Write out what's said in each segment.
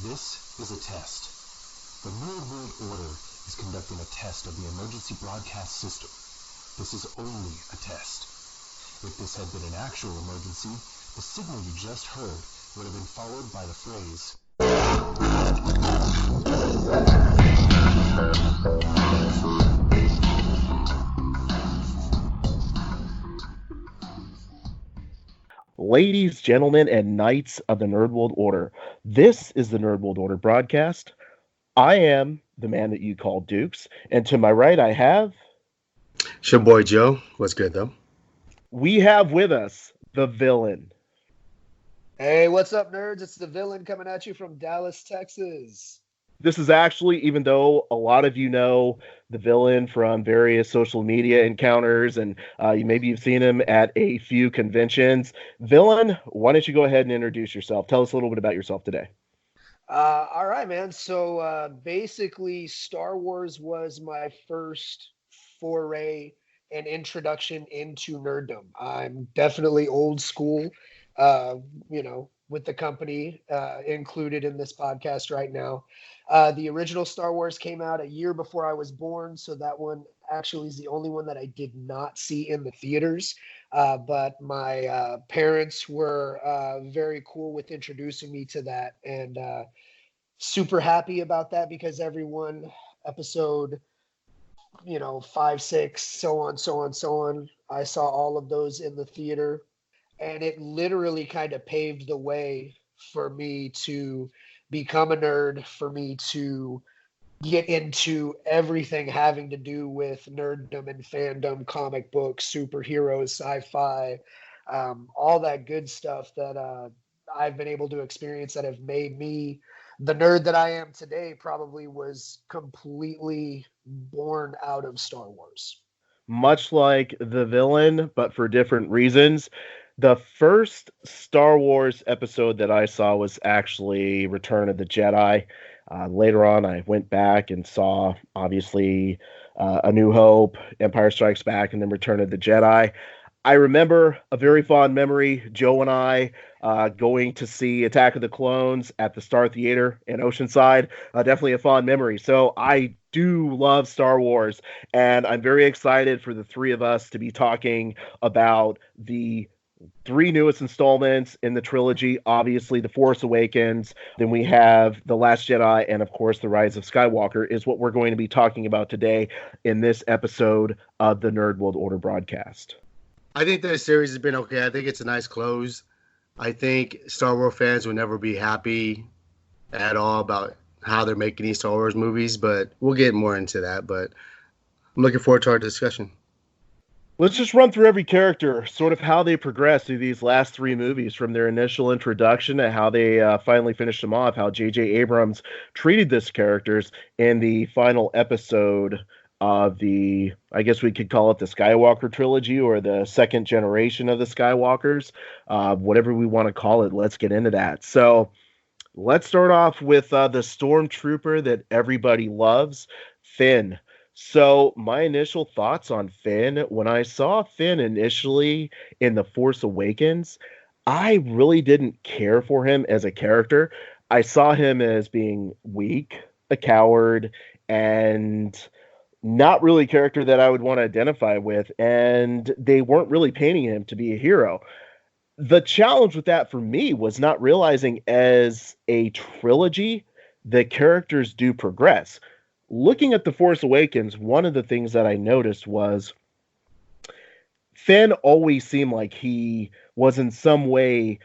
This is a test. The Nerd World Order is conducting a test of the emergency broadcast system. This is only a test. If this had been an actual emergency, the signal you just heard would have been followed by the phrase, Ladies, gentlemen, and knights of the Nerd World Order, this is the Nerd World Order broadcast. I am the man that you call Dukes, and to my right I have... It's your boy Joe. What's good, though? We have with us the villain. Hey, what's up, nerds? It's the villain coming at you from Dallas, Texas. This is actually, even though a lot of you know the villain from various social media encounters, and maybe you've seen him at a few conventions. Villain, why don't you go ahead and introduce yourself? Tell us a little bit about yourself today. All right, man. So basically, Star Wars was my first foray and introduction into nerddom. I'm definitely old school, with the company included in this podcast right now. The original Star Wars came out a year before I was born, so that one actually is the only one that I did not see in the theaters. But my parents were very cool with introducing me to that, and super happy about that because everyone, episode 5, 6, so on, I saw all of those in the theater, and it literally kind of paved the way for me to become a nerd, for me to get into everything having to do with nerddom and fandom, comic books, superheroes, sci-fi, all that good stuff that I've been able to experience that have made me the nerd that I am today. Probably was completely born out of Star Wars. Much like the villain, but for different reasons. The first Star Wars episode that I saw was actually Return of the Jedi. Later on, I went back and saw, obviously, A New Hope, Empire Strikes Back, and then Return of the Jedi. I remember a very fond memory, Joe and I going to see Attack of the Clones at the Star Theater in Oceanside. Definitely a fond memory. So I do love Star Wars, and I'm very excited for the three of us to be talking about the three newest installments in the trilogy. Obviously, The Force Awakens, then we have The Last Jedi, and of course, The Rise of Skywalker is what we're going to be talking about today in this episode of the Nerd World Order broadcast. I think the series has been okay. I think it's a nice close. I think Star Wars fans will never be happy at all about how they're making these Star Wars movies, but we'll get more into that. But I'm looking forward to our discussion. Let's just run through every character, sort of how they progress through these last three movies, from their initial introduction to how they finally finished them off, how J.J. Abrams treated these characters in the final episode of the, I guess we could call it the Skywalker trilogy, or the second generation of the Skywalkers, whatever we want to call it. Let's get into that. So let's start off with the stormtrooper that everybody loves, Finn. So my initial thoughts on Finn, when I saw Finn initially in The Force Awakens, I really didn't care for him as a character. I saw him as being weak, a coward, and not really a character that I would want to identify with, and they weren't really painting him to be a hero. The challenge with that for me was not realizing as a trilogy, the characters do progress. Looking at The Force Awakens, one of the things that I noticed was Finn always seemed like he was in some way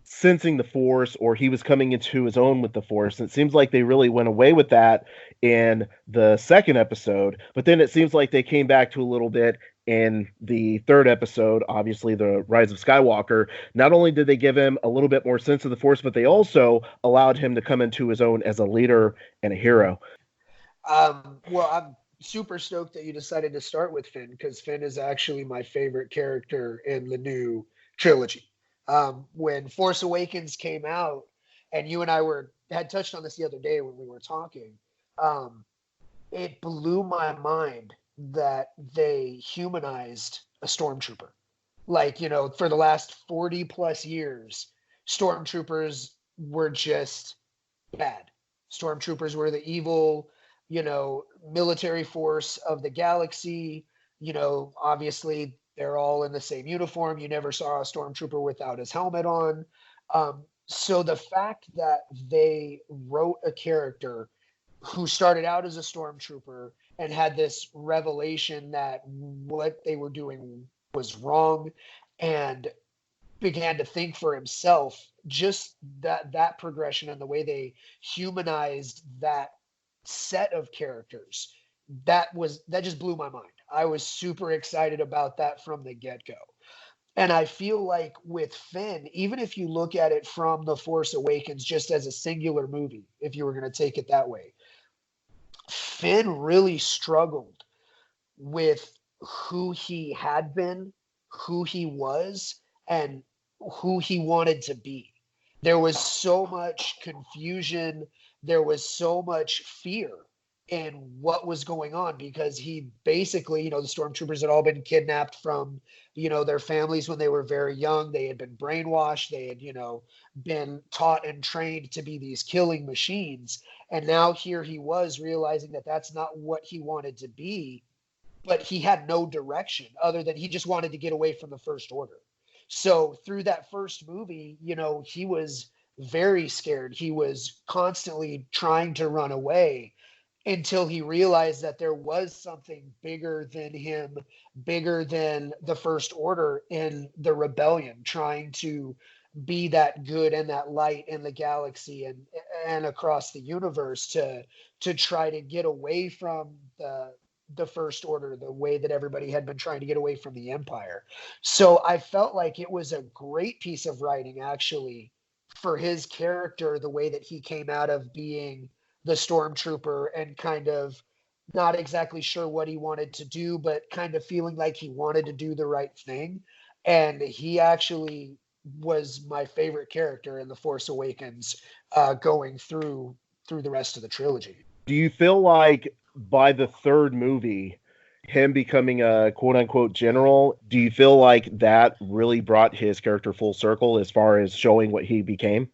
sensing the Force, or he was coming into his own with the Force. And it seems like they really went away with that in the second episode, but then it seems like they came back to a little bit in the third episode, obviously The Rise of Skywalker. Not only did they give him a little bit more sense of the Force, but they also allowed him to come into his own as a leader and a hero. Well, I'm super stoked that you decided to start with Finn, because Finn is actually my favorite character in the new trilogy. When Force Awakens came out, and you and I had touched on this the other day when we were talking, it blew my mind that they humanized a stormtrooper. Like, for the last 40 plus years, stormtroopers were just bad. Stormtroopers were the evil, military force of the galaxy. Obviously they're all in the same uniform. You never saw a stormtrooper without his helmet on. So the fact that they wrote a character who started out as a stormtrooper and had this revelation that what they were doing was wrong and began to think for himself, just that progression and the way they humanized that set of characters, that just blew my mind. I was super excited about that from the get-go. And I feel like with Finn, even if you look at it from The Force Awakens just as a singular movie, if you were going to take it that way, Finn really struggled with who he had been, who he was, and who he wanted to be. There was so much confusion. There was so much fear in what was going on because he basically, the stormtroopers had all been kidnapped from, their families when they were very young. They had been brainwashed. They had, been taught and trained to be these killing machines. And now here he was realizing that that's not what he wanted to be, but he had no direction other than he just wanted to get away from the First Order. So through that first movie, he was very scared. He was constantly trying to run away until he realized that there was something bigger than him, bigger than the First Order in the rebellion, trying to be that good and that light in the galaxy and across the universe to try to get away from the First Order, the way that everybody had been trying to get away from the Empire. So I felt like it was a great piece of writing, actually, for his character, the way that he came out of being the stormtrooper and kind of not exactly sure what he wanted to do, but kind of feeling like he wanted to do the right thing. And he actually was my favorite character in The Force Awakens, going through the rest of the trilogy. Do you feel like by the third movie, him becoming a quote-unquote general, do you feel like that really brought his character full circle as far as showing what he became?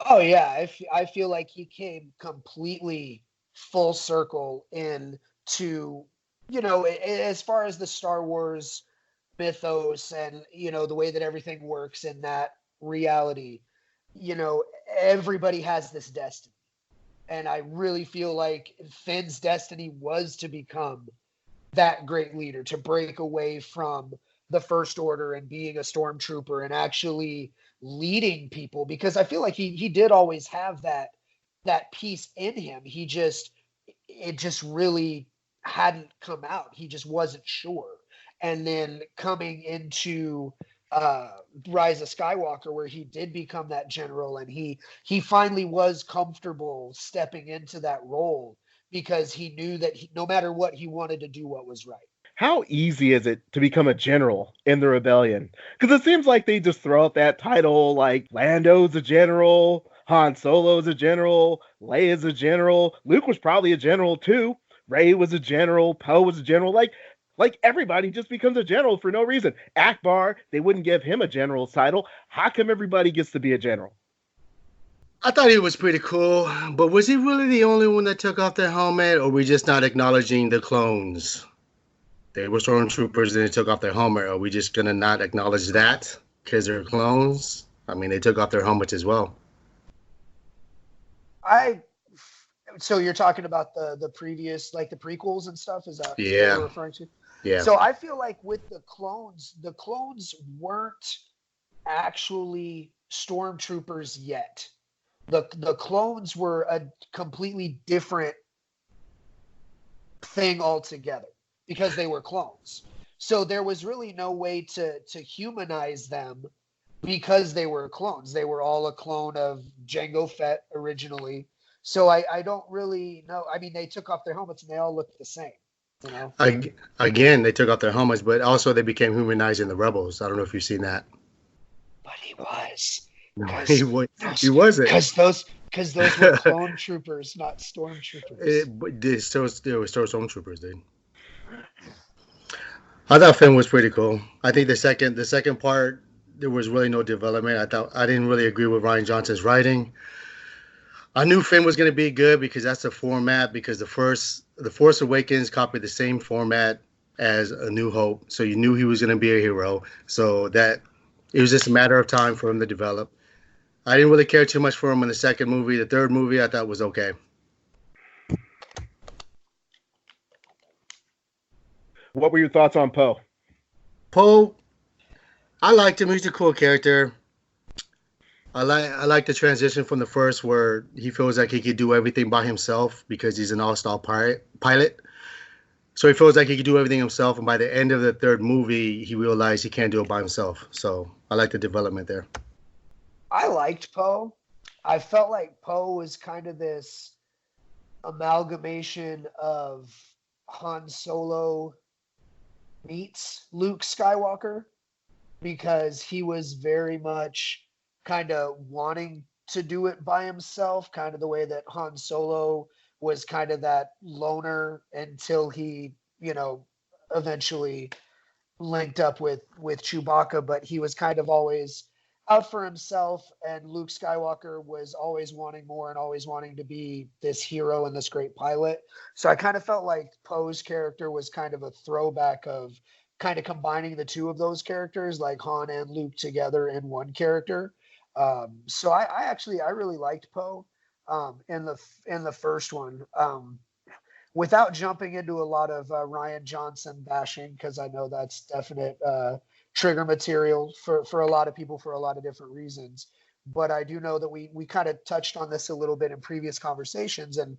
Oh yeah, I feel like he came completely full circle into, as far as the Star Wars mythos and, the way that everything works in that reality, everybody has this destiny. And I really feel like Finn's destiny was to become that great leader, to break away from the First Order and being a stormtrooper and actually leading people, because I feel like he did always have that piece in him. It just really hadn't come out. He just wasn't sure. And then coming into Rise of Skywalker, where he did become that general, and he finally was comfortable stepping into that role because he knew that no matter what, he wanted to do what was right. How easy is it to become a general in the rebellion? Because it seems like they just throw out that title, like Lando's a general, Han Solo's a general, Leia's a general, Luke was probably a general too, Rey was a general, Poe was a general. Like everybody just becomes a general for no reason. Akbar, they wouldn't give him a general's title. How come everybody gets to be a general? I thought he was pretty cool, but was he really the only one that took off their helmet, or were we just not acknowledging the clones? They were stormtroopers and they took off their helmet. Are we just going to not acknowledge that because they're clones? I mean, they took off their helmets as well. So you're talking about the previous, like the prequels and stuff? Is that what you're referring to? Yeah. So I feel like with the clones weren't actually stormtroopers yet. The clones were a completely different thing altogether because they were clones. So there was really no way to humanize them because they were clones. They were all a clone of Jango Fett originally. So I don't really know. I mean, they took off their helmets and they all looked the same. Again, they took off their helmets, but also they became humanized in the Rebels. I don't know if you've seen that. But he was. No, he wasn't. Because those were clone troopers, not stormtroopers. They were still stormtroopers, dude. I thought Finn was pretty cool. I think the second part, there was really no development. I didn't really agree with Rian Johnson's writing. I knew Finn was going to be good because that's the format. Because the Force Awakens copied the same format as A New Hope, so you knew he was going to be a hero. So that it was just a matter of time for him to develop. I didn't really care too much for him in the second movie. The third movie I thought was okay. What were your thoughts on Poe? Poe, I liked him. He's a cool character. I like the transition from the first where he feels like he could do everything by himself because he's an all-star pilot. So he feels like he could do everything himself, and by the end of the third movie, he realized he can't do it by himself. So I like the development there. I liked Poe. I felt like Poe was kind of this amalgamation of Han Solo meets Luke Skywalker, because he was very much kind of wanting to do it by himself, kind of the way that Han Solo was kind of that loner until he, eventually linked up with Chewbacca, but he was kind of always out for himself, and Luke Skywalker was always wanting more and always wanting to be this hero and this great pilot. So I kind of felt like Poe's character was kind of a throwback of kind of combining the two of those characters, like Han and Luke together in one character. So I really liked Poe in the first one. Without jumping into a lot of Ryan Johnson bashing, because I know that's definite trigger material for a lot of people for a lot of different reasons. But I do know that we kind of touched on this a little bit in previous conversations, and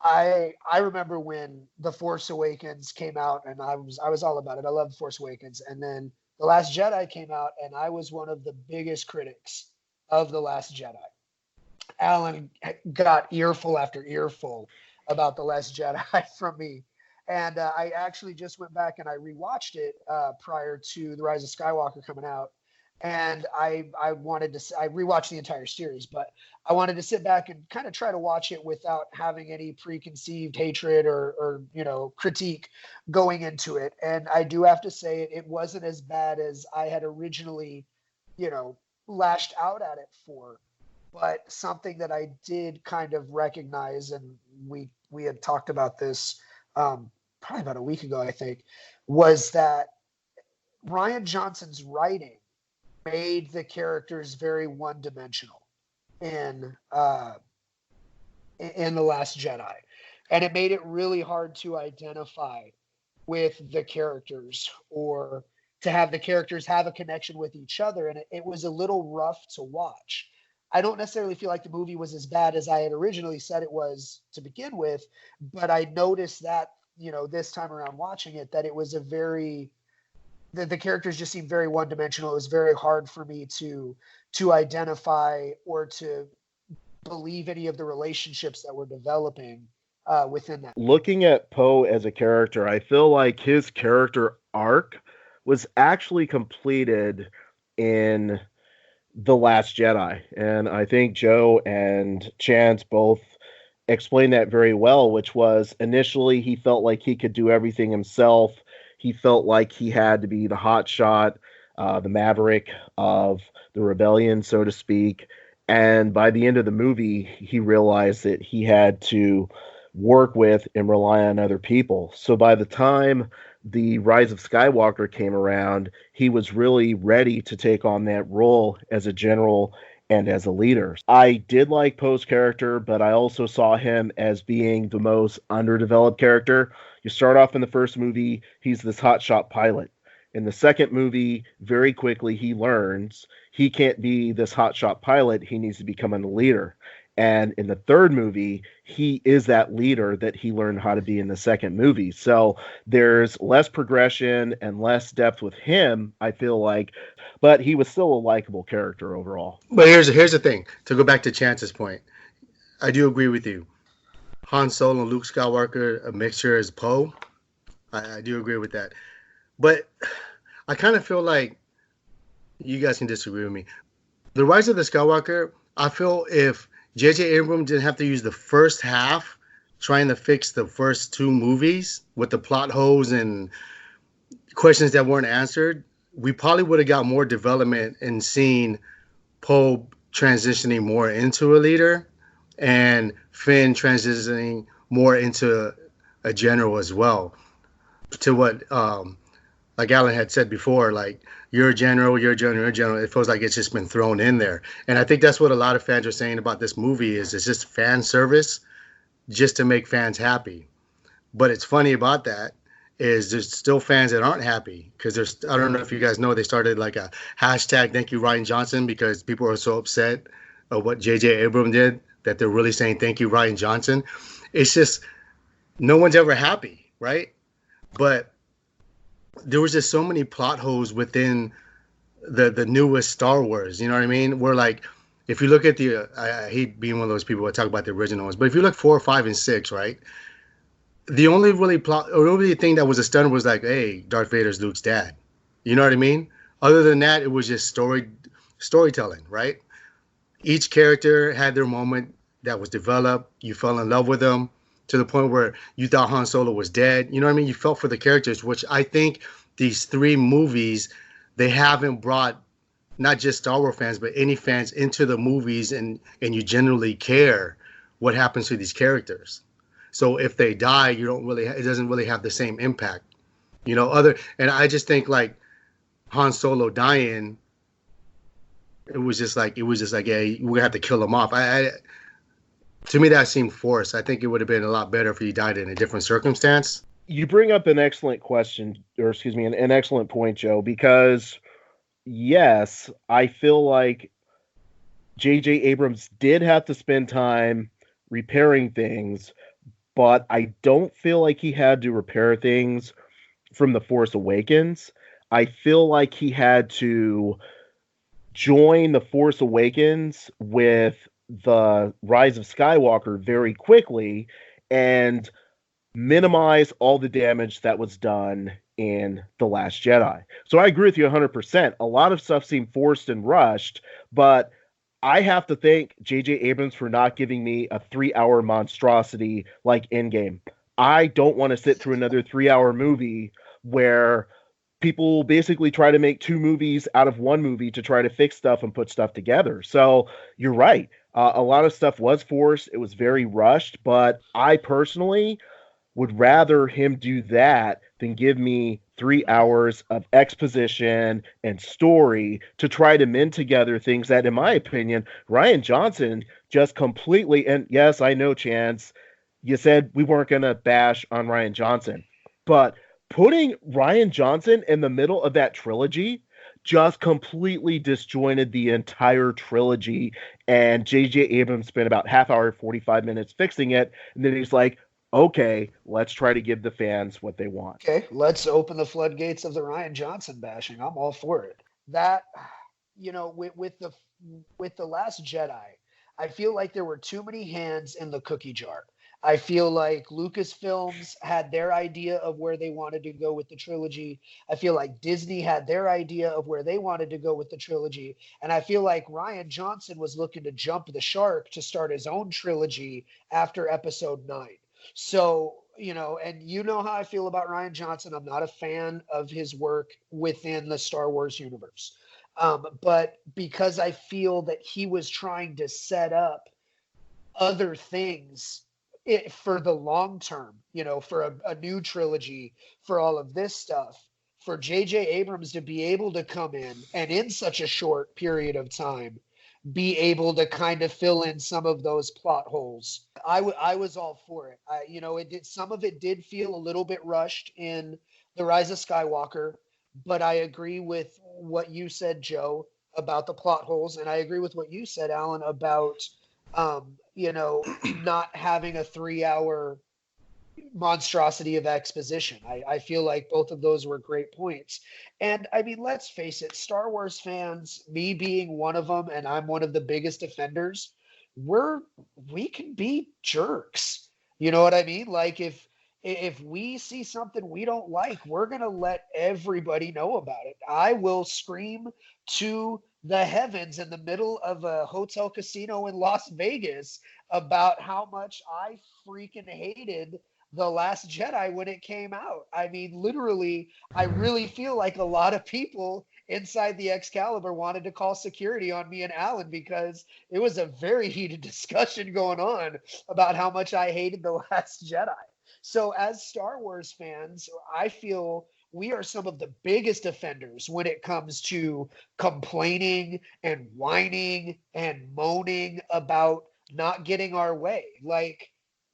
I remember when The Force Awakens came out, and I was all about it. I love The Force Awakens, and then The Last Jedi came out, and I was one of the biggest critics of The Last Jedi. Alan got earful after earful about The Last Jedi from me. And I actually just went back and I rewatched it prior to The Rise of Skywalker coming out. And I rewatched the entire series, but I wanted to sit back and kind of try to watch it without having any preconceived hatred or critique going into it. And I do have to say it wasn't as bad as I had originally, lashed out at it for. But something that I did kind of recognize, and we had talked about this probably about a week ago, I think, was that Ryan Johnson's writing made the characters very one-dimensional in The Last Jedi, and it made it really hard to identify with the characters or to have the characters have a connection with each other, and it was a little rough to watch. I don't necessarily feel like the movie was as bad as I had originally said it was to begin with, but I noticed that, this time around watching it, that it was the characters just seemed very one-dimensional. It was very hard for me to identify or to believe any of the relationships that were developing within that. Looking at Poe as a character, I feel like his character arc was actually completed in The Last Jedi. And I think Joe and Chance both explained that very well, which was initially he felt like he could do everything himself. He felt like he had to be the hotshot, the maverick of the rebellion, so to speak. And by the end of the movie, he realized that he had to work with and rely on other people. So by the time The Rise of Skywalker came around, he was really ready to take on that role as a general and as a leader. I did like Poe's character, but I also saw him as being the most underdeveloped character. You start off in the first movie, he's this hotshot pilot. In the second movie, very quickly he learns he can't be this hotshot pilot, he needs to become a leader. And in the third movie, he is that leader that he learned how to be in the second movie. So there's less progression and less depth with him, I feel like, but he was still a likable character overall. But here's the thing. To go back to Chance's point, I do agree with you. Han Solo and Luke Skywalker, a mixture is Poe. I do agree with that. But I kind of feel like you guys can disagree with me. The Rise of the Skywalker, I feel if J.J. Abrams didn't have to use the first half trying to fix the first two movies with the plot holes and questions that weren't answered, we probably would have got more development and seen Poe transitioning more into a leader and Finn transitioning more into a general as well. To what like Alan had said before, like you're a general, you're a general, you're a general. It feels like it's just been thrown in there, and I think that's what a lot of fans are saying about this movie is it's just fan service, just to make fans happy. But it's funny about that is there's still fans that aren't happy because there's I don't know if you guys know they started like a hashtag Thank You Ryan Johnson because people are so upset of what J.J. Abrams did that they're really saying Thank You Ryan Johnson. It's just no one's ever happy, right? But there was just so many plot holes within the newest Star Wars. You know what I mean? Where like if you look at the I hate being one of those people that talk about the original ones, but if you look 4, 5, and 6, right? The only really plot or the only thing that was a stunner was like, hey, Darth Vader's Luke's dad. You know what I mean? Other than that, it was just storytelling, right? Each character had their moment that was developed. You fell in love with them to the point where you thought Han Solo was dead. You know what I mean? You felt for the characters, which I think these 3 movies, they haven't brought not just Star Wars fans, but any fans into the movies and you generally care what happens to these characters. So if they die, you don't really, it doesn't really have the same impact, you know, and I just think like Han Solo dying, it was just like, yeah, we're gonna have to kill him off. To me, that seemed forced. I think it would have been a lot better if he died in a different circumstance. You bring up an excellent question, or excuse me, an excellent point, Joe, because yes, I feel like J.J. Abrams did have to spend time repairing things, but I don't feel like he had to repair things from The Force Awakens. I feel like he had to join The Force Awakens with The Rise of Skywalker very quickly and minimize all the damage that was done in The Last Jedi. So I agree with you 100%. A lot of stuff seemed forced and rushed, but I have to thank J.J. Abrams for not giving me a 3-hour monstrosity like Endgame. I don't want to sit through another 3-hour movie where people basically try to make 2 movies out of 1 movie to try to fix stuff and put stuff together. So you're right. A lot of stuff was forced. It was very rushed, but I personally would rather him do that than give me 3 hours of exposition and story to try to mend together things that, in my opinion, Ryan Johnson just completely, and yes, I know, Chance, you said we weren't going to bash on Ryan Johnson, but putting Ryan Johnson in the middle of that trilogy just completely disjointed the entire trilogy, and J.J. Abrams spent about half hour, 45 minutes fixing it, and then he's like, okay, let's try to give the fans what they want. Okay, let's open the floodgates of the Ryan Johnson bashing. I'm all for it. That, you know, with the Last Jedi, I feel like there were too many hands in the cookie jar. I feel like Lucasfilms had their idea of where they wanted to go with the trilogy. I feel like Disney had their idea of where they wanted to go with the trilogy. And I feel like Ryan Johnson was looking to jump the shark to start his own trilogy after episode 9. So, you know, and you know how I feel about Ryan Johnson. I'm not a fan of his work within the Star Wars universe. But because I feel that he was trying to set up other things for the long term, you know, for a new trilogy, for all of this stuff, for J.J. Abrams to be able to come in such a short period of time, be able to kind of fill in some of those plot holes. I was all for it. You know, some of it did feel a little bit rushed in The Rise of Skywalker, but I agree with what you said, Joe, about the plot holes, and I agree with what you said, Alan, about you know, not having a 3-hour monstrosity of exposition. I feel like both of those were great points. And I mean, let's face it, Star Wars fans, me being one of them, and I'm one of the biggest offenders, we can be jerks. You know what I mean? Like if we see something we don't like, we're going to let everybody know about it. I will scream to the heavens in the middle of a hotel casino in Las Vegas about how much I freaking hated The Last Jedi when it came out. I mean, literally, I really feel like a lot of people inside the Excalibur wanted to call security on me and Alan because it was a very heated discussion going on about how much I hated The Last Jedi. So as Star Wars fans, I feel we are some of the biggest offenders when it comes to complaining and whining and moaning about not getting our way. Like,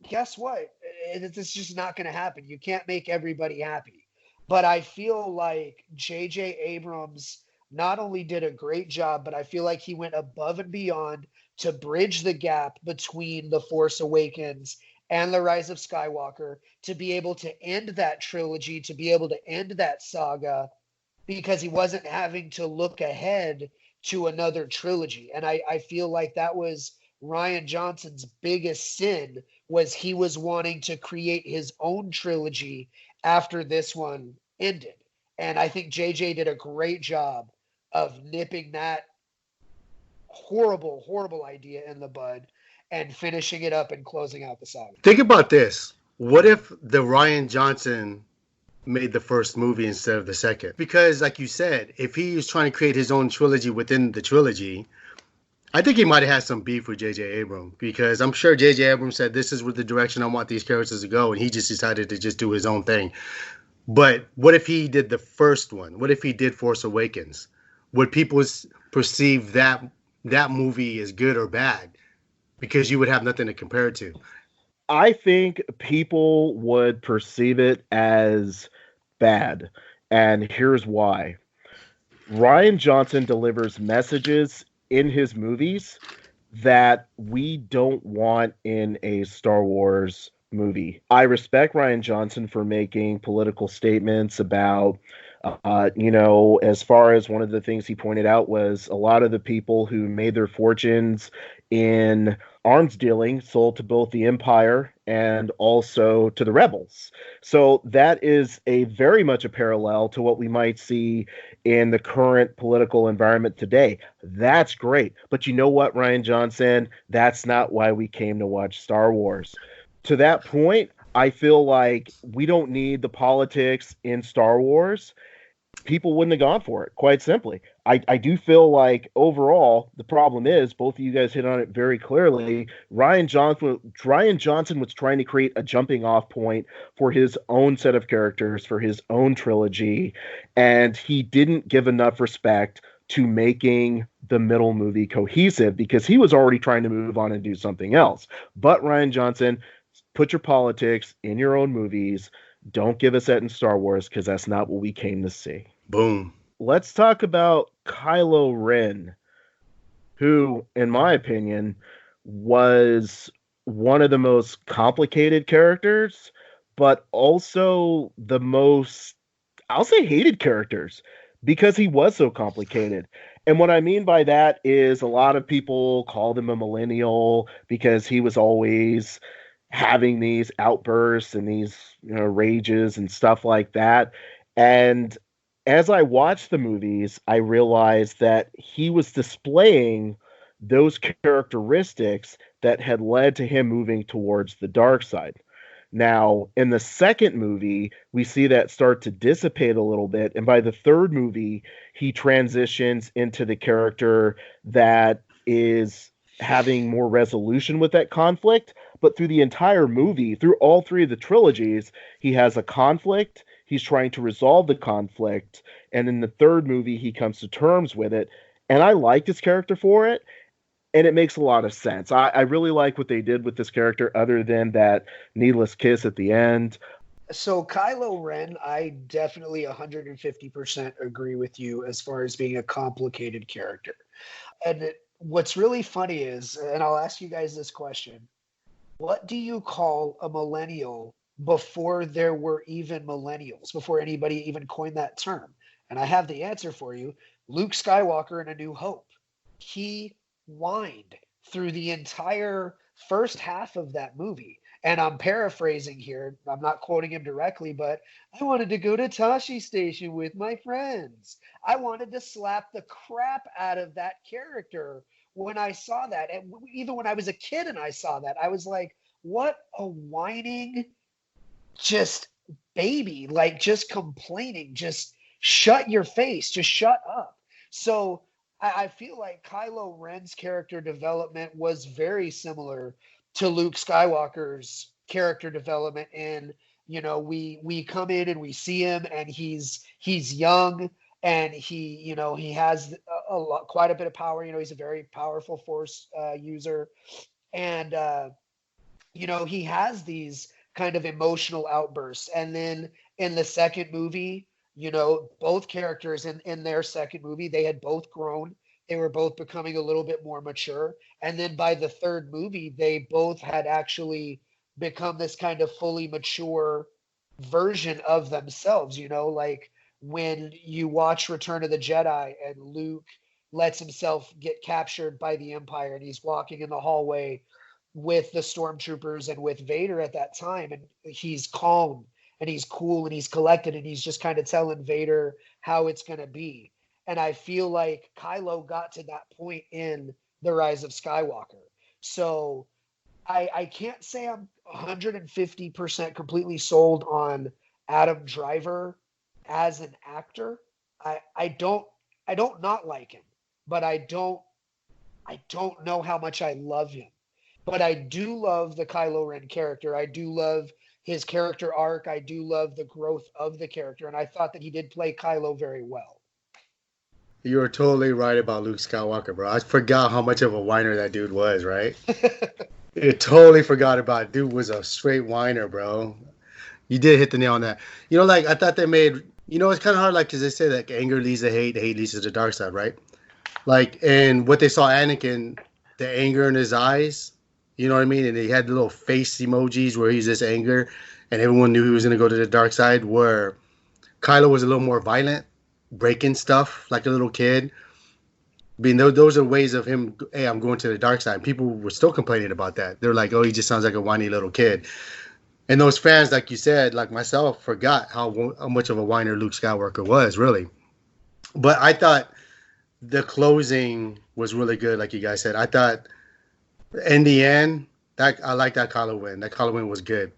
guess what? It's just not going to happen. You can't make everybody happy. But I feel like J.J. Abrams not only did a great job, but I feel like he went above and beyond to bridge the gap between The Force Awakens and The Rise of Skywalker, to be able to end that trilogy, to be able to end that saga, because he wasn't having to look ahead to another trilogy. And I feel like that was Rian Johnson's biggest sin, was he was wanting to create his own trilogy after this one ended. And I think JJ did a great job of nipping that horrible, horrible idea in the bud and finishing it up and closing out the saga. Think about this. What if the Rian Johnson made the first movie instead of the second? Because like you said, if he was trying to create his own trilogy within the trilogy, I think he might have had some beef with J.J. Abrams, because I'm sure J.J. Abrams said, this is what the direction I want these characters to go, and he just decided to just do his own thing. But what if he did the first one? What if he did Force Awakens? Would people perceive that movie as good or bad? Because you would have nothing to compare it to. I think people would perceive it as bad, and here's why. Rian Johnson delivers messages in his movies that we don't want in a Star Wars movie. I respect Rian Johnson for making political statements about, as far as one of the things he pointed out was a lot of the people who made their fortunes in arms dealing sold to both the Empire and also to the rebels. So that is a very much a parallel to what we might see in the current political environment today. That's great. But you know what, Rian Johnson? That's not why we came to watch Star Wars. To that point, I feel like we don't need the politics in Star Wars. People wouldn't have gone for it, quite simply. I do feel like overall the problem is, both of you guys hit on it very clearly, Rian Johnson was trying to create a jumping off point for his own set of characters, for his own trilogy, and he didn't give enough respect to making the middle movie cohesive, because he was already trying to move on and do something else. But Rian Johnson, put your politics in your own movies. Don't give us that in Star Wars, because that's not what we came to see. Boom. Let's talk about Kylo Ren, who, in my opinion, was one of the most complicated characters, but also the most, I'll say, hated characters, because he was so complicated. And what I mean by that is a lot of people called him a millennial because he was always having these outbursts and these, rages and stuff like that. And as I watched the movies, I realized that he was displaying those characteristics that had led to him moving towards the dark side. Now, in the second movie, we see that start to dissipate a little bit. And by the third movie, he transitions into the character that is having more resolution with that conflict. But through the entire movie, through all three of the trilogies, he has a conflict. He's trying to resolve the conflict. And in the third movie, he comes to terms with it. And I liked his character for it. And it makes a lot of sense. I really like what they did with this character, other than that needless kiss at the end. So Kylo Ren, I definitely 150% agree with you as far as being a complicated character. And what's really funny is, and I'll ask you guys this question, what do you call a millennial before there were even millennials, before anybody even coined that term? And I have the answer for you. Luke Skywalker in A New Hope. He whined through the entire first half of that movie. And I'm paraphrasing here. I'm not quoting him directly, but I wanted to go to Tashi Station with my friends. I wanted to slap the crap out of that character when I saw that. And even when I was a kid and I saw that, I was like, what a whining, just baby, like just complaining, just shut your face, just shut up. So I feel like Kylo Ren's character development was very similar to Luke Skywalker's character development. And we come in and we see him, and he's young, and he has a lot, quite a bit of power. He's a very powerful Force user, and he has these kind of emotional outbursts. And then in the second movie, both characters in their second movie, they had both grown. They were both becoming a little bit more mature. And then by the third movie, they both had actually become this kind of fully mature version of themselves. Like when you watch Return of the Jedi and Luke lets himself get captured by the Empire, and he's walking in the hallway with the stormtroopers and with Vader at that time, and he's calm and he's cool and he's collected, and he's just kind of telling Vader how it's going to be. And I feel like Kylo got to that point in The Rise of Skywalker. So I can't say I'm 150% completely sold on Adam Driver as an actor. I don't not like him, but I don't know how much I love him. But I do love the Kylo Ren character. I do love his character arc. I do love the growth of the character. And I thought that he did play Kylo very well. You were totally right about Luke Skywalker, bro. I forgot how much of a whiner that dude was, right? You totally forgot about it. Dude was a straight whiner, bro. You did hit the nail on that. Like, I thought they made, it's kind of hard, like, because they say that anger leads to hate, hate leads to the dark side, right? Like, and what they saw Anakin, the anger in his eyes, you know what I mean? And he had the little face emojis where he's just anger, and everyone knew he was going to go to the dark side, where Kylo was a little more violent, breaking stuff like a little kid. I mean, those are ways of him, hey, I'm going to the dark side. People were still complaining about that. They're like, oh, he just sounds like a whiny little kid. And those fans, like you said, like myself, forgot how much of a whiner Luke Skywalker was, really. But I thought the closing was really good, like you guys said. I thought in the end, I like that Kylo win. That Kylo win was good.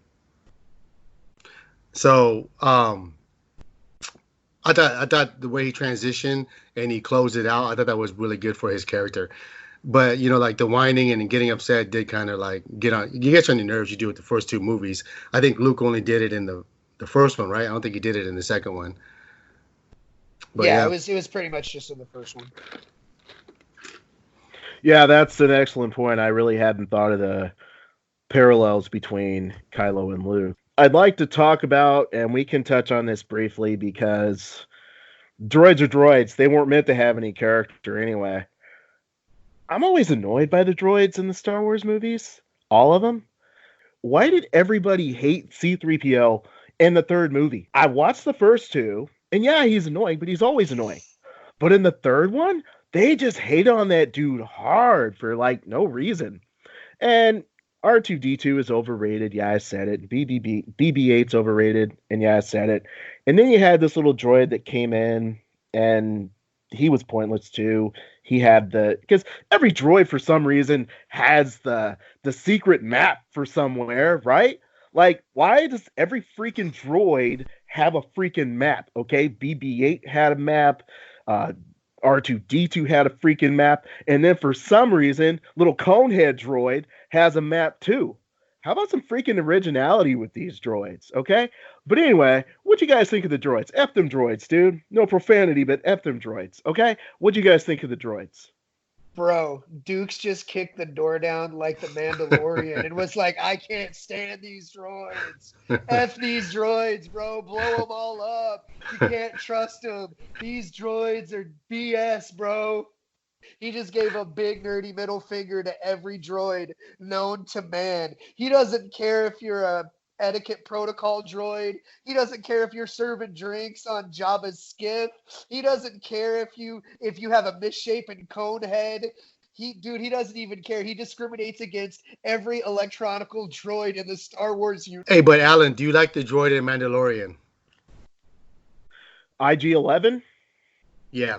So I thought the way he transitioned and he closed it out, I thought that was really good for his character. But like the whining and getting upset did kind of like get on your nerves. You do with the first two movies. I think Luke only did it in the first one, right? I don't think he did it in the second one. But yeah, it was pretty much just in the first one. Yeah, that's an excellent point. I really hadn't thought of the parallels between Kylo and Luke. I'd like to talk about, and we can touch on this briefly, because droids are droids. They weren't meant to have any character anyway. I'm always annoyed by the droids in the Star Wars movies. All of them. Why did everybody hate C-3PO in the third movie? I watched the first two, and yeah, he's annoying, but he's always annoying. But in the third one, they just hate on that dude hard for like no reason. And R2-D2 is overrated. Yeah, I said it. BB-8's overrated. And yeah, I said it. And then you had this little droid that came in, and he was pointless too. He had because every droid for some reason has the secret map for somewhere, right? Like, why does every freaking droid have a freaking map? Okay, BB-8 had a map. R2-D2 had a freaking map, and then for some reason, little Conehead droid has a map too. How about some freaking originality with these droids, okay? But anyway, what you guys think of the droids? F them droids, dude. No profanity, but F them droids, okay? What you guys think of the droids? Bro, Dukes just kicked the door down like the Mandalorian and was like, I can't stand these droids. F these droids, bro. Blow them all up. You can't trust them. These droids are BS, bro. He just gave a big nerdy middle finger to every droid known to man. He doesn't care if you're a etiquette protocol droid. He doesn't care if you're serving drinks on Jabba's skiff. He doesn't care if you have a misshapen cone head. He doesn't even care. He discriminates against every electronical droid in the Star Wars universe. Hey, but Alan, do you like the droid in Mandalorian? IG-11? Yeah.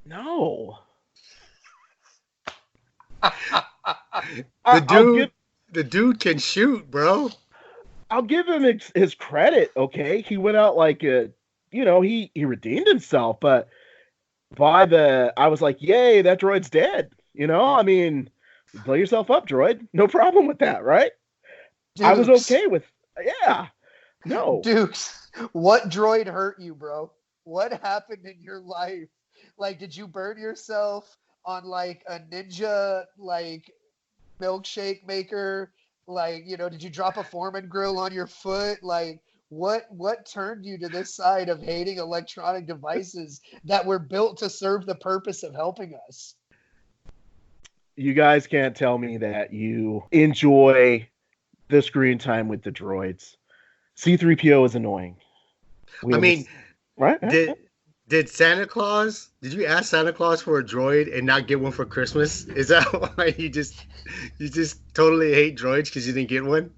No. The dude can shoot, bro. I'll give him his credit. Okay, he went out like he redeemed himself, but I was like, yay, that droid's dead. I mean, blow yourself up, droid. No problem with that, right? I was Dukes. okay with, yeah. No. Dukes, what droid hurt you, bro? What happened in your life? Like, did you burn yourself on like a ninja like milkshake maker? Like, did you drop a Foreman grill on your foot? Like, what turned you to this side of hating electronic devices that were built to serve the purpose of helping us? You guys can't tell me that you enjoy the screen time with the droids. C-3PO is annoying. Right? Did Santa Claus? Did you ask Santa Claus for a droid and not get one for Christmas? Is that why you just totally hate droids because you didn't get one?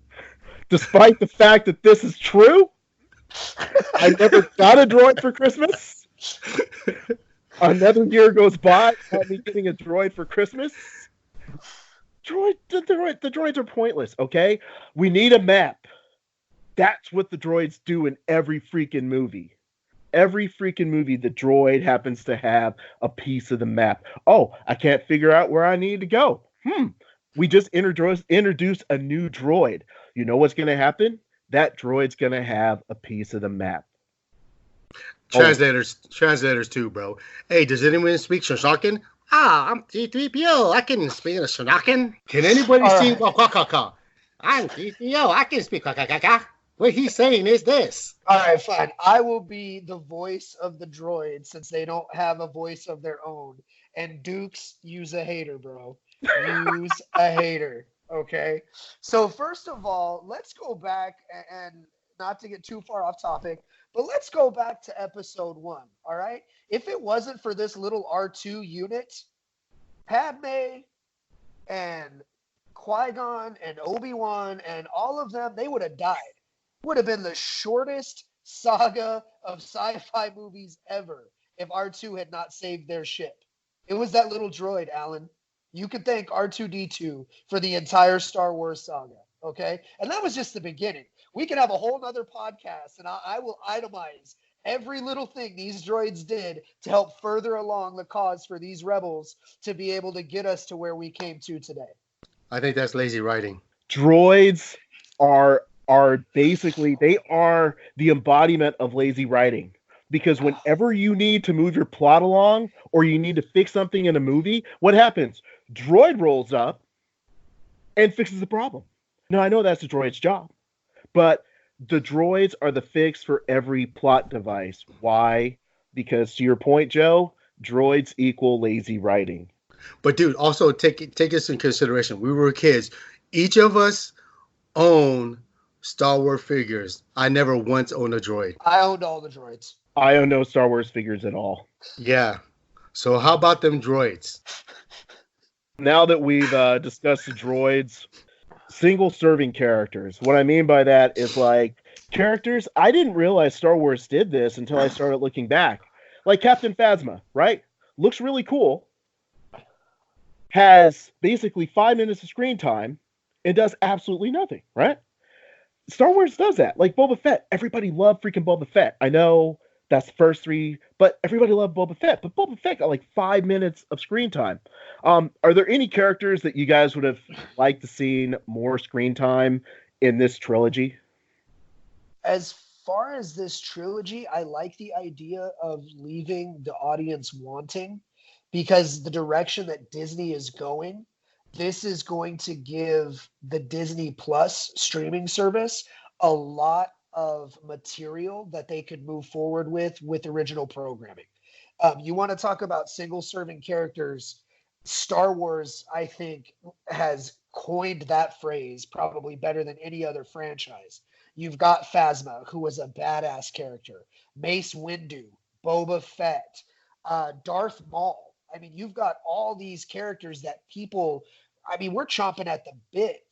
Despite the fact that this is true, I never got a droid for Christmas. Another year goes by without me getting a droid for Christmas. The droids are pointless, okay? We need a map. That's what the droids do in every freaking movie. Every freaking movie, the droid happens to have a piece of the map. Oh, I can't figure out where I need to go. We just introduce a new droid. You know what's going to happen? That droid's going to have a piece of the map. Translators too, bro. Hey, does anyone speak Shoshakan? I'm C-3PO. I can speak Shoshakan. Can anybody see Wakakaka? I'm C-3PO. I can speak Wakakaka. What he's saying is this. All right, fine. I will be the voice of the droid since they don't have a voice of their own. And Dukes, use a hater, bro. Use a hater. Okay. So first of all, let's go back and not to get too far off topic, but let's go back to episode 1. All right. If it wasn't for this little R2 unit, Padme and Qui-Gon and Obi-Wan and all of them, they would have died. Would have been the shortest saga of sci-fi movies ever if R2 had not saved their ship. It was that little droid, Alan. You could thank R2-D2 for the entire Star Wars saga, okay? And that was just the beginning. We can have a whole nother podcast, and I will itemize every little thing these droids did to help further along the cause for these rebels to be able to get us to where we came to today. I think that's lazy writing. Droids are basically, they are the embodiment of lazy writing. Because whenever you need to move your plot along or you need to fix something in a movie, what happens? Droid rolls up and fixes the problem. Now, I know that's the droid's job, but the droids are the fix for every plot device. Why? Because to your point, Joe, droids equal lazy writing. But dude, also take this in consideration. We were kids. Each of us own Star Wars figures. I never once owned a droid. I owned all the droids. I own no Star Wars figures at all. Yeah. So how about them droids? Now that we've discussed the droids, single-serving characters. What I mean by that is like characters. I didn't realize Star Wars did this until I started looking back. Like Captain Phasma, right? Looks really cool. Has basically 5 minutes of screen time and does absolutely nothing, right? Star Wars does that. Like Boba Fett. Everybody loved freaking Boba Fett. I know that's the first 3, but everybody loved Boba Fett. But Boba Fett got like 5 minutes of screen time. Are there any characters that you guys would have liked to see more screen time in this trilogy? As far as this trilogy, I like the idea of leaving the audience wanting, because the direction that Disney is going, this is going to give the Disney Plus streaming service a lot of material that they could move forward with original programming. You want to talk about single-serving characters? Star Wars, I think, has coined that phrase probably better than any other franchise. You've got Phasma, who was a badass character. Mace Windu, Boba Fett, Darth Maul. I mean, you've got all these characters that people, I mean, we're chomping at the bit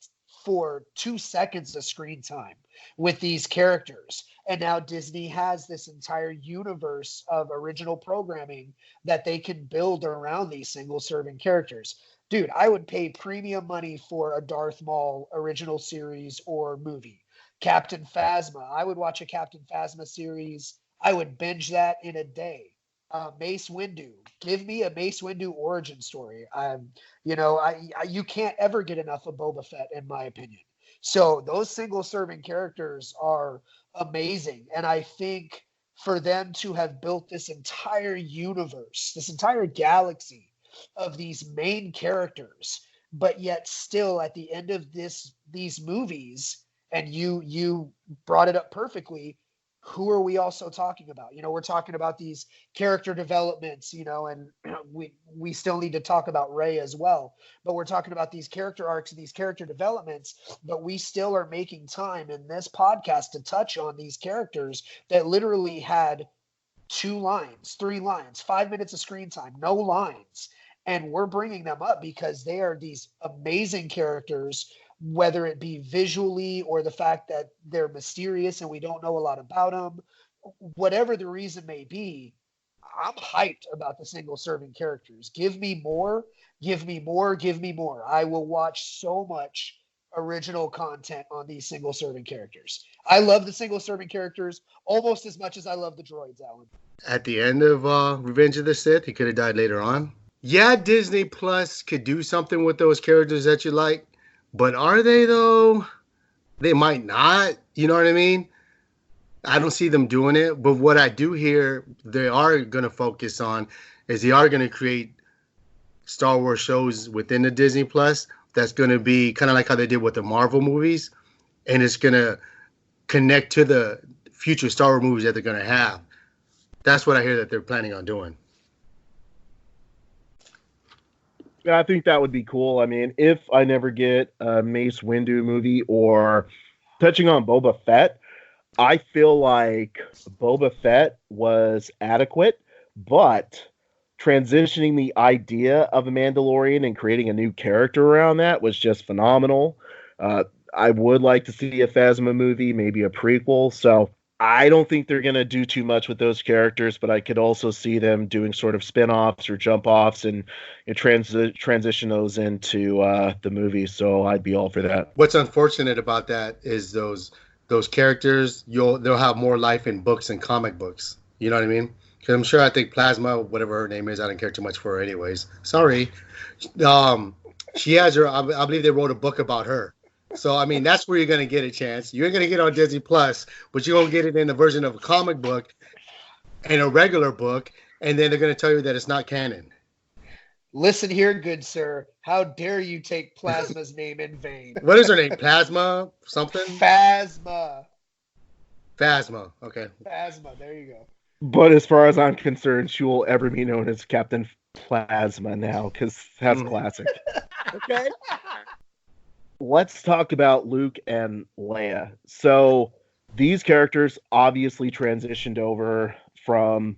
for 2 seconds of screen time with these characters. And now Disney has this entire universe of original programming that they can build around these single-serving characters. Dude, I would pay premium money for a Darth Maul original series or movie. Captain Phasma. I would watch a Captain Phasma series. I would binge that in a day. Mace Windu. Give me a Mace Windu origin story. You can't ever get enough of Boba Fett, in my opinion. So those single-serving characters are amazing, and I think for them to have built this entire universe, this entire galaxy of these main characters, but yet still at the end of these movies, and you brought it up perfectly, who are we also talking about? We're talking about these character developments, and we still need to talk about Rey as well, but we're talking about these character arcs and these character developments, but we still are making time in this podcast to touch on these characters that literally had 2 lines, 3 lines, 5 minutes of screen time, no lines. And we're bringing them up because they are these amazing characters, whether it be visually or the fact that they're mysterious and we don't know a lot about them, whatever the reason may be. I'm hyped about the single serving characters. Give me more, give me more, give me more. I will watch so much original content on these single serving characters. I love the single serving characters almost as much as I love the droids, Alan. At the end of Revenge of the Sith, he could have died later on. Yeah, Disney Plus could do something with those characters that you like, but are they though? They might not. You know what I mean? I don't see them doing it. But what I do hear they are going to focus on is they are going to create Star Wars shows within the Disney Plus that's going to be kind of like how they did with the Marvel movies. And it's going to connect to the future Star Wars movies that they're going to have. That's what I hear that they're planning on doing. Yeah, I think that would be cool. I mean, if I never get a Mace Windu movie or touching on Boba Fett, I feel like Boba Fett was adequate, but transitioning the idea of a Mandalorian and creating a new character around that was just phenomenal. I would like to see a Phasma movie, maybe a prequel. So I don't think they're going to do too much with those characters, but I could also see them doing sort of spin-offs or jump-offs and transition those into the movie. So I'd be all for that. What's unfortunate about that is those characters, they'll have more life in books and comic books. You know what I mean? Because I'm sure I think Plasma, whatever her name is, I don't care too much for her anyways. Sorry. She has her, I believe they wrote a book about her. So, I mean, that's where you're going to get a chance. You're going to get it on Disney Plus, but you're going to get it in the version of a comic book and a regular book, and then they're going to tell you that it's not canon. Listen here, good sir. How dare you take Plasma's name in vain? What is her name? Plasma? Something? Phasma. Okay. Phasma. There you go. But as far as I'm concerned, she will ever be known as Captain Plasma now, because that's classic. Okay. Let's talk about Luke and Leia. So these characters obviously transitioned over from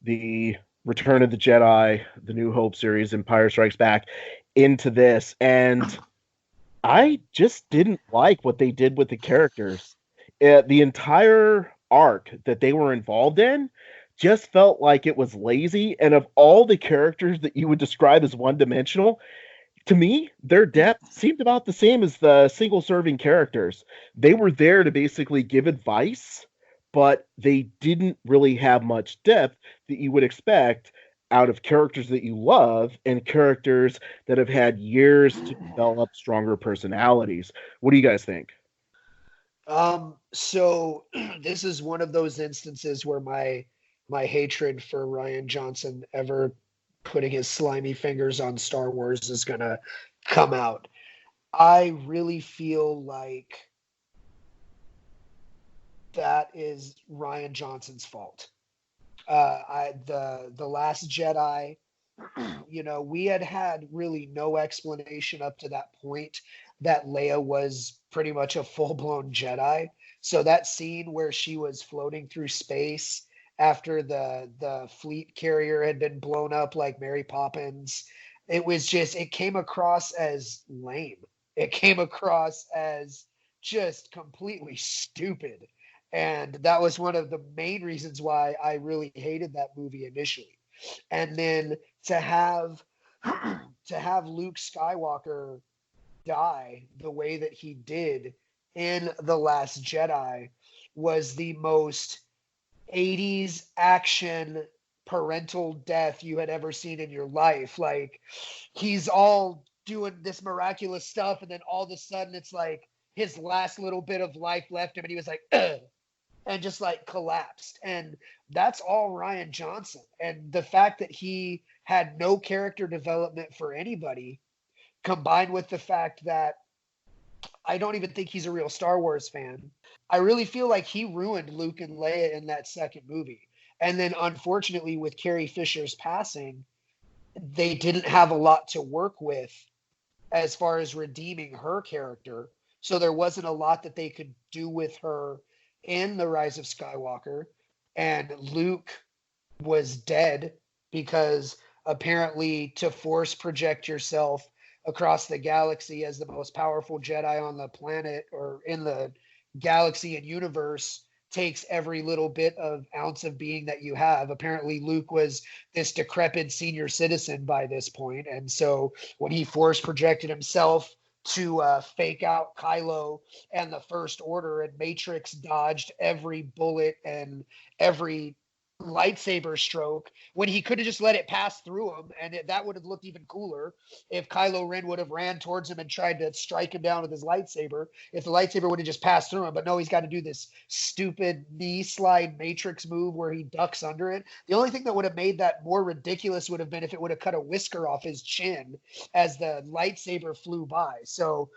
the Return of the Jedi, the New Hope series, Empire Strikes Back, into this. And I just didn't like what they did with the characters. The entire arc that they were involved in just felt like it was lazy. And of all the characters that you would describe as one-dimensional, to me, their depth seemed about the same as the single-serving characters. They were there to basically give advice, but they didn't really have much depth that you would expect out of characters that you love and characters that have had years to develop stronger personalities. What do you guys think? So this is one of those instances where my hatred for Rian Johnson ever putting his slimy fingers on Star Wars is going to come out. I really feel like that is Rian Johnson's fault. The Last Jedi, we had really no explanation up to that point that Leia was pretty much a full-blown Jedi. So that scene where she was floating through space after the fleet carrier had been blown up like Mary Poppins, it came across as lame. It came across as just completely stupid. And that was one of the main reasons why I really hated that movie initially. And then to have Luke Skywalker die the way that he did in The Last Jedi was the most 80s action parental death you had ever seen in your life. Like, he's all doing this miraculous stuff, and then all of a sudden it's like his last little bit of life left him, and he was like, ugh, and just like collapsed. And that's all Ryan Johnson. And the fact that he had no character development for anybody, combined with the fact that I don't even think he's a real Star Wars fan. I really feel like he ruined Luke and Leia in that second movie. And then unfortunately with Carrie Fisher's passing, they didn't have a lot to work with as far as redeeming her character. So there wasn't a lot that they could do with her in The Rise of Skywalker. And Luke was dead because apparently to force project yourself across the galaxy as the most powerful Jedi on the planet or in the galaxy and universe takes every little bit of ounce of being that you have. Apparently Luke was this decrepit senior citizen by this point. And so when he force projected himself to fake out Kylo and the First Order, and Matrix dodged every bullet and every lightsaber stroke when he could have just let it pass through him, and that would have looked even cooler if Kylo Ren would have ran towards him and tried to strike him down with his lightsaber, if the lightsaber would have just passed through him. But no, he's got to do this stupid knee slide Matrix move where he ducks under it. The only thing that would have made that more ridiculous would have been if it would have cut a whisker off his chin as the lightsaber flew by. So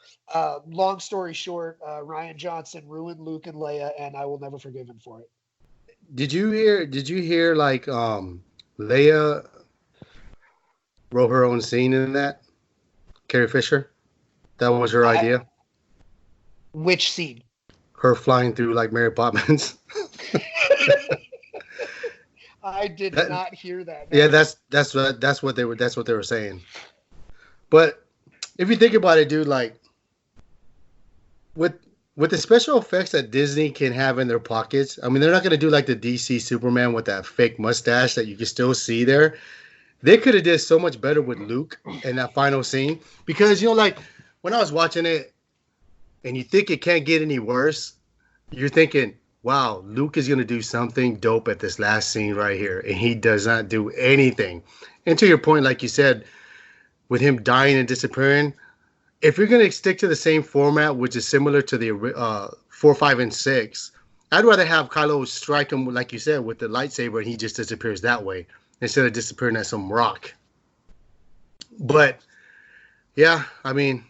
long story short, Ryan Johnson ruined Luke and Leia, and I will never forgive him for it. Did you hear like Leia wrote her own scene in that? Carrie Fisher? That was her idea? Which scene? Her flying through like Mary Poppins. I did not hear that. Yeah, that's what they were saying. But if you think about it, dude, like with the special effects that Disney can have in their pockets, I mean, they're not going to do like the DC Superman with that fake mustache that you can still see there. They could have did so much better with Luke in that final scene. Because, you know, like, when I was watching it, and you think it can't get any worse, you're thinking, wow, Luke is going to do something dope at this last scene right here. And he does not do anything. And to your point, like you said, with him dying and disappearing, if you're going to stick to the same format, which is similar to the 4, 5, and 6, I'd rather have Kylo strike him, like you said, with the lightsaber, and he just disappears that way instead of disappearing at some rock. But, yeah, I mean,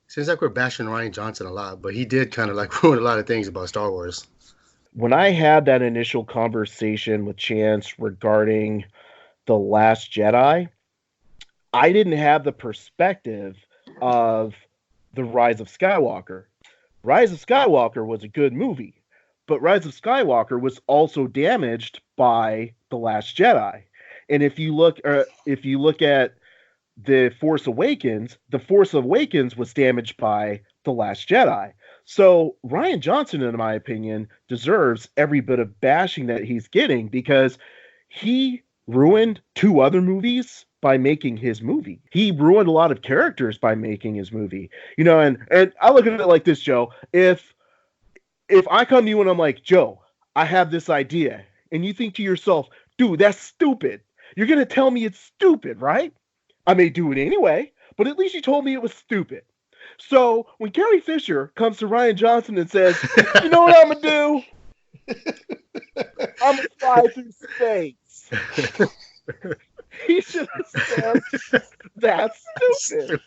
seems like we're bashing Ryan Johnson a lot, but he did kind of like ruin a lot of things about Star Wars. When I had that initial conversation with Chance regarding The Last Jedi, I didn't have the perspective of The Rise of Skywalker. Rise of Skywalker was a good movie, but Rise of Skywalker was also damaged by The Last Jedi. And if you look at The Force Awakens was damaged by The Last Jedi. So Ryan Johnson, in my opinion, deserves every bit of bashing that he's getting because he ruined 2 other movies by making his movie. He ruined a lot of characters by making his movie. You know, and I look at it like this, Joe. If I come to you and I'm like, Joe, I have this idea, and you think to yourself, dude, that's stupid. You're going to tell me it's stupid, right? I may do it anyway, but at least you told me it was stupid. So when Carrie Fisher comes to Ryan Johnson and says, you know what I'm going to do? I'm going to fly through space. He should have said, that's stupid.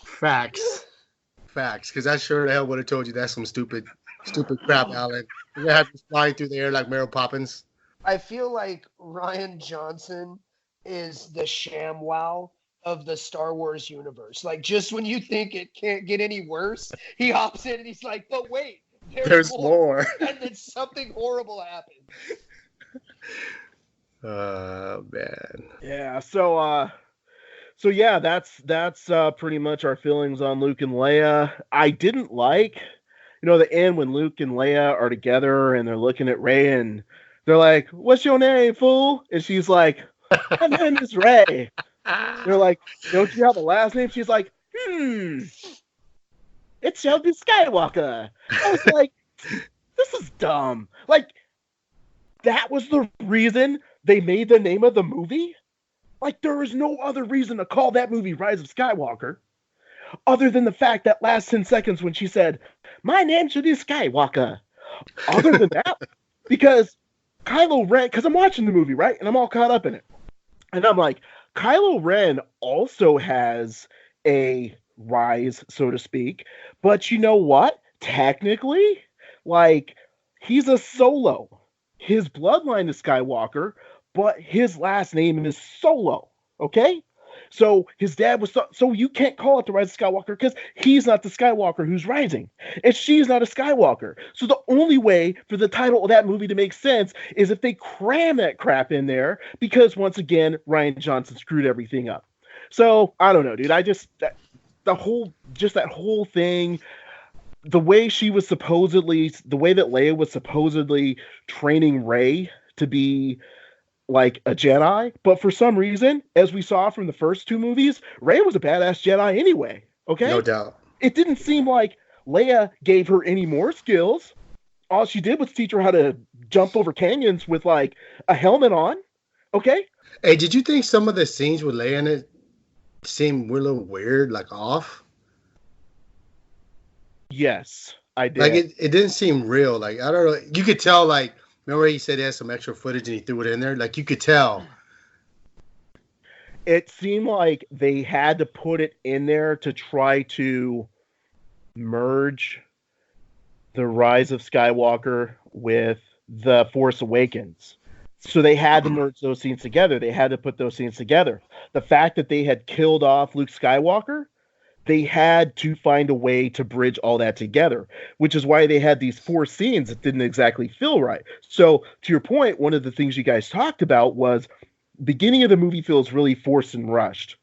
Facts. Because I sure the hell would have told you that's some stupid crap, Alan. You're going to have to fly through the air like Mary Poppins. I feel like Ryan Johnson is the ShamWow of the Star Wars universe. Like, just when you think it can't get any worse, he hops in and he's like, but wait, there's more. And then something horrible happens. Man. Yeah, so yeah, that's pretty much our feelings on Luke and Leia. I didn't like, the end when Luke and Leia are together and they're looking at Rey and they're like, "What's your name, fool?" And she's like, "My name is Rey." They're like, "Don't you have a last name?" She's like, It's Shelby Skywalker. I was like, this is dumb. Like, that was the reason they made the name of the movie? Like, there was no other reason to call that movie Rise of Skywalker other than the fact that last 10 seconds when she said, my name should be Skywalker. Other than that, because Kylo Ren, because I'm watching the movie, right? And I'm all caught up in it. And I'm like, Kylo Ren also has a rise, so to speak. But you know what? Technically, like, he's a Solo. His bloodline is Skywalker, but his last name is Solo. Okay? So his dad was so you can't call it the Rise of Skywalker because he's not the Skywalker who's rising, and she's not a Skywalker. So the only way for the title of that movie to make sense is if they cram that crap in there, because once again Rian Johnson screwed everything up. So I don't know, dude. That whole thing, the way the way that Leia was supposedly training Rey to be like a Jedi, but for some reason, as we saw from the first two movies, Rey was a badass Jedi anyway. Okay, No doubt. it didn't seem like Leia gave her any more skills. All she did was teach her how to jump over canyons with like a helmet on. Okay. Hey, did you think some of the scenes with Leia in it seemed a little weird, like off? Yes, I did. Like it didn't seem real. Like I don't know. You could tell. Like remember he said he had some extra footage and he threw it in there. Like you could tell. It seemed like they had to put it in there to try to merge the Rise of Skywalker with the Force Awakens. So they had to merge those scenes together. They had to put those scenes together. The fact that they had killed off Luke Skywalker, they had to find a way to bridge all that together, which is why they had these four scenes that didn't exactly feel right. So to your point, one of the things you guys talked about was beginning of the movie feels really forced and rushed.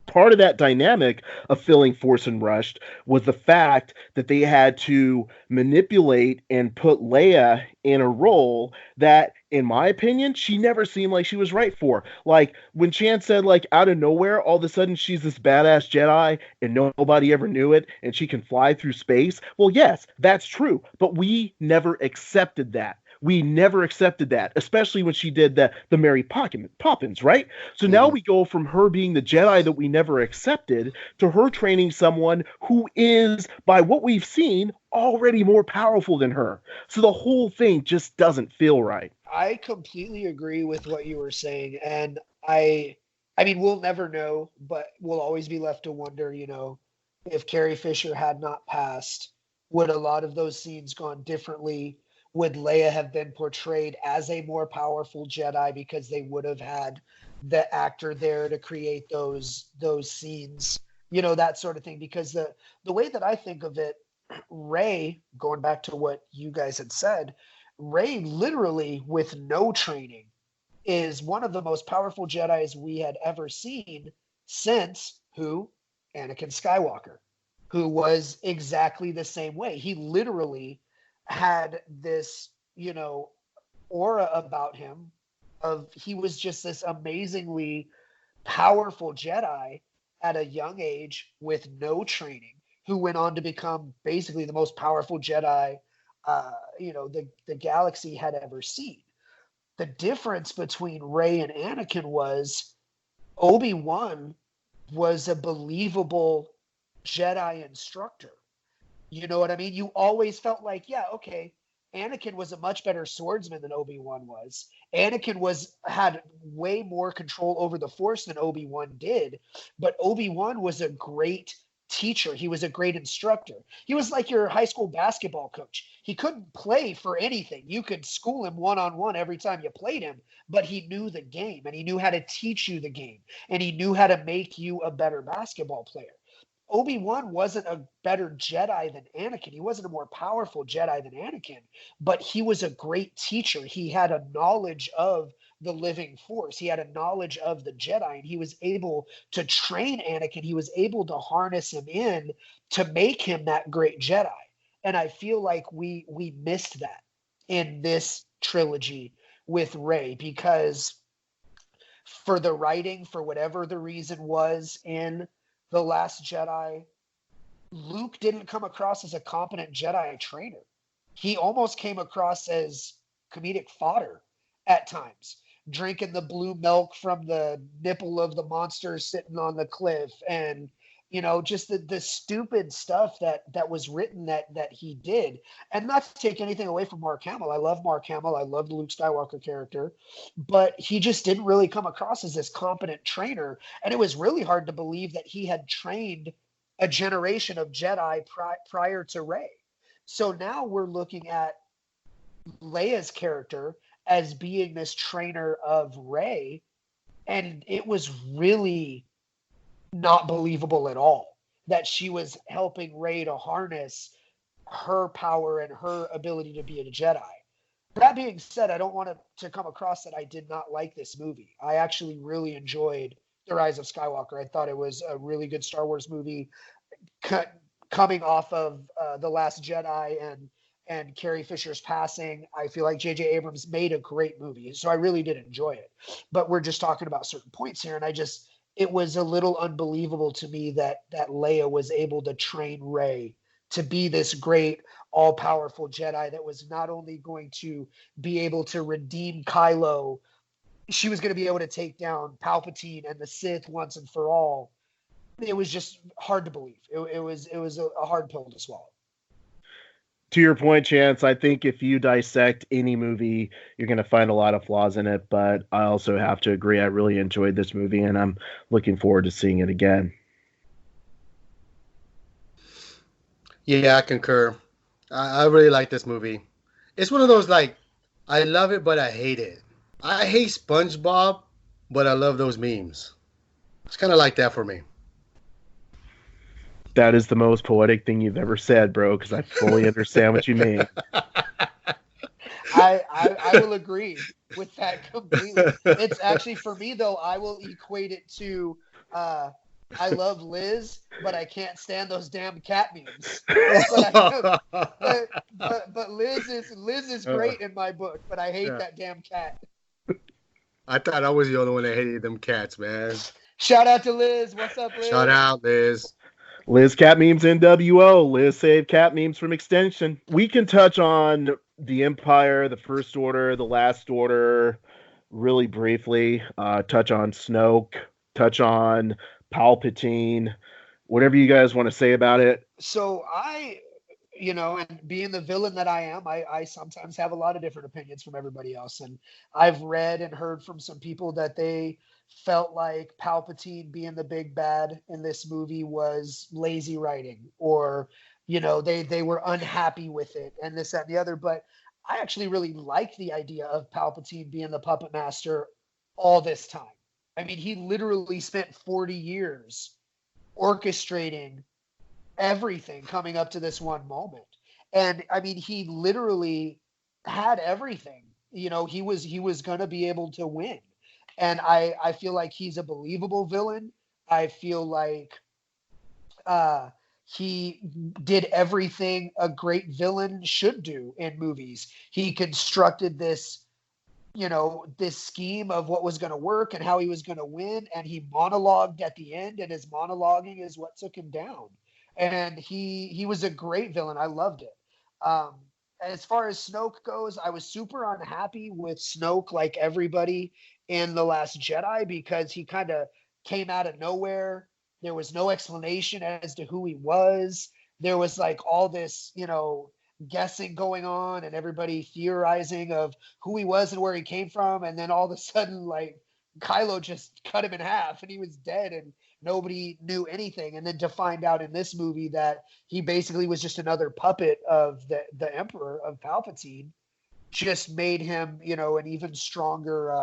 Part of that dynamic of feeling forced and rushed was the fact that they had to manipulate and put Leia in a role that, in my opinion, she never seemed like she was right for. Like when Chan said, like out of nowhere, all of a sudden she's this badass Jedi and nobody ever knew it, and she can fly through space. Well, yes, that's true, but we never accepted that. We never accepted that, especially when she did the Mary Poppins, right? So now we go from her being the Jedi that we never accepted to her training someone who is, by what we've seen, already more powerful than her. So the whole thing just doesn't feel right. I completely agree with what you were saying, and I mean, we'll never know, but we'll always be left to wonder, if Carrie Fisher had not passed, would a lot of those scenes gone differently? Would Leia have been portrayed as a more powerful Jedi because they would have had the actor there to create those scenes, that sort of thing? Because the way that I think of it, Rey, going back to what you guys had said, Rey literally with no training is one of the most powerful Jedis we had ever seen since who? Anakin Skywalker, who was exactly the same way. He literally had this, aura about him of he was just this amazingly powerful Jedi at a young age with no training, who went on to become basically the most powerful Jedi, the galaxy had ever seen. The difference between Rey and Anakin was Obi-Wan was a believable Jedi instructor. You know what I mean? You always felt like, yeah, okay, Anakin was a much better swordsman than Obi-Wan was. Anakin had way more control over the Force than Obi-Wan did, but Obi-Wan was a great teacher. He was a great instructor. He was like your high school basketball coach. He couldn't play for anything. You could school him one-on-one every time you played him, but he knew the game, and he knew how to teach you the game, and he knew how to make you a better basketball player. Obi-Wan wasn't a better Jedi than Anakin. He wasn't a more powerful Jedi than Anakin, but he was a great teacher. He had a knowledge of the living Force. He had a knowledge of the Jedi, and he was able to train Anakin. He was able to harness him in to make him that great Jedi. And I feel like we missed that in this trilogy with Rey, because for the writing, for whatever the reason was in The Last Jedi, Luke didn't come across as a competent Jedi trainer. He almost came across as comedic fodder at times, drinking the blue milk from the nipple of the monster sitting on the cliff, and just the stupid stuff that was written that he did. And not to take anything away from Mark Hamill. I love Mark Hamill. I love the Luke Skywalker character, but he just didn't really come across as this competent trainer. And it was really hard to believe that he had trained a generation of Jedi prior to Rey. So now we're looking at Leia's character as being this trainer of Rey, and it was really not believable at all that she was helping Rey to harness her power and her ability to be a Jedi. That being said, I don't want to come across that I did not like this movie. I actually really enjoyed The Rise of Skywalker. I thought it was a really good Star Wars movie, coming off of The Last Jedi and Carrie Fisher's passing. I feel like J.J. Abrams made a great movie, so I really did enjoy it. But we're just talking about certain points here, and it was a little unbelievable to me that Leia was able to train Rey to be this great, all-powerful Jedi that was not only going to be able to redeem Kylo, she was going to be able to take down Palpatine and the Sith once and for all. It was just hard to believe. It was a hard pill to swallow. To your point, Chance, I think if you dissect any movie, you're going to find a lot of flaws in it. But I also have to agree, I really enjoyed this movie, and I'm looking forward to seeing it again. Yeah, I concur. I really like this movie. It's one of those, like, I love it, but I hate it. I hate SpongeBob, but I love those memes. It's kind of like that for me. That is the most poetic thing you've ever said, bro, because I fully understand what you mean. I will agree with that completely. It's actually, for me, though, I will equate it to I love Liz, but I can't stand those damn cat memes. But Liz is great in my book, but I hate that damn cat. I thought I was the only one that hated them cats, man. Shout out to Liz. What's up, Liz? Shout out, Liz. Liz Cat Memes NWO. Liz saved cat memes from extinction. We can touch on the Empire, the First Order, the Last Order, really briefly. Touch on Snoke. Touch on Palpatine. Whatever you guys want to say about it. So and being the villain that I am, I sometimes have a lot of different opinions from everybody else. And I've read and heard from some people that they felt like Palpatine being the big bad in this movie was lazy writing, or, they were unhappy with it and this, that, and the other. But I actually really like the idea of Palpatine being the puppet master all this time. I mean, he literally spent 40 years orchestrating everything coming up to this one moment. And I mean, he literally had everything. He was going to be able to win. And I feel like he's a believable villain. I feel like he did everything a great villain should do in movies. He constructed this scheme of what was going to work and how he was going to win. And he monologued at the end, and his monologuing is what took him down. And he was a great villain. I loved it. As far as Snoke goes, I was super unhappy with Snoke, like everybody in The Last Jedi, because he kind of came out of nowhere. There was no explanation as to who he was. There was like all this, guessing going on, and everybody theorizing of who he was and where he came from. And then all of a sudden, like, Kylo just cut him in half and he was dead, and nobody knew anything. And then to find out in this movie that he basically was just another puppet of the Emperor, of Palpatine, just made him, an even stronger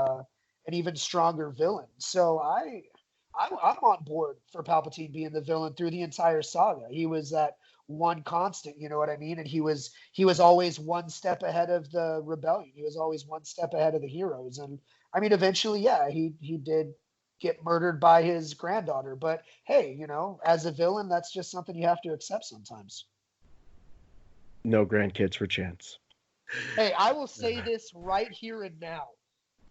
villain. So I'm on board for Palpatine being the villain through the entire saga. He was that one constant, you know what I mean? And he was always one step ahead of the rebellion. He was always one step ahead of the heroes. And I mean, eventually, yeah, he did get murdered by his granddaughter. But hey, as a villain, that's just something you have to accept sometimes. No grandkids for Chance. Hey, I will say this right here and now.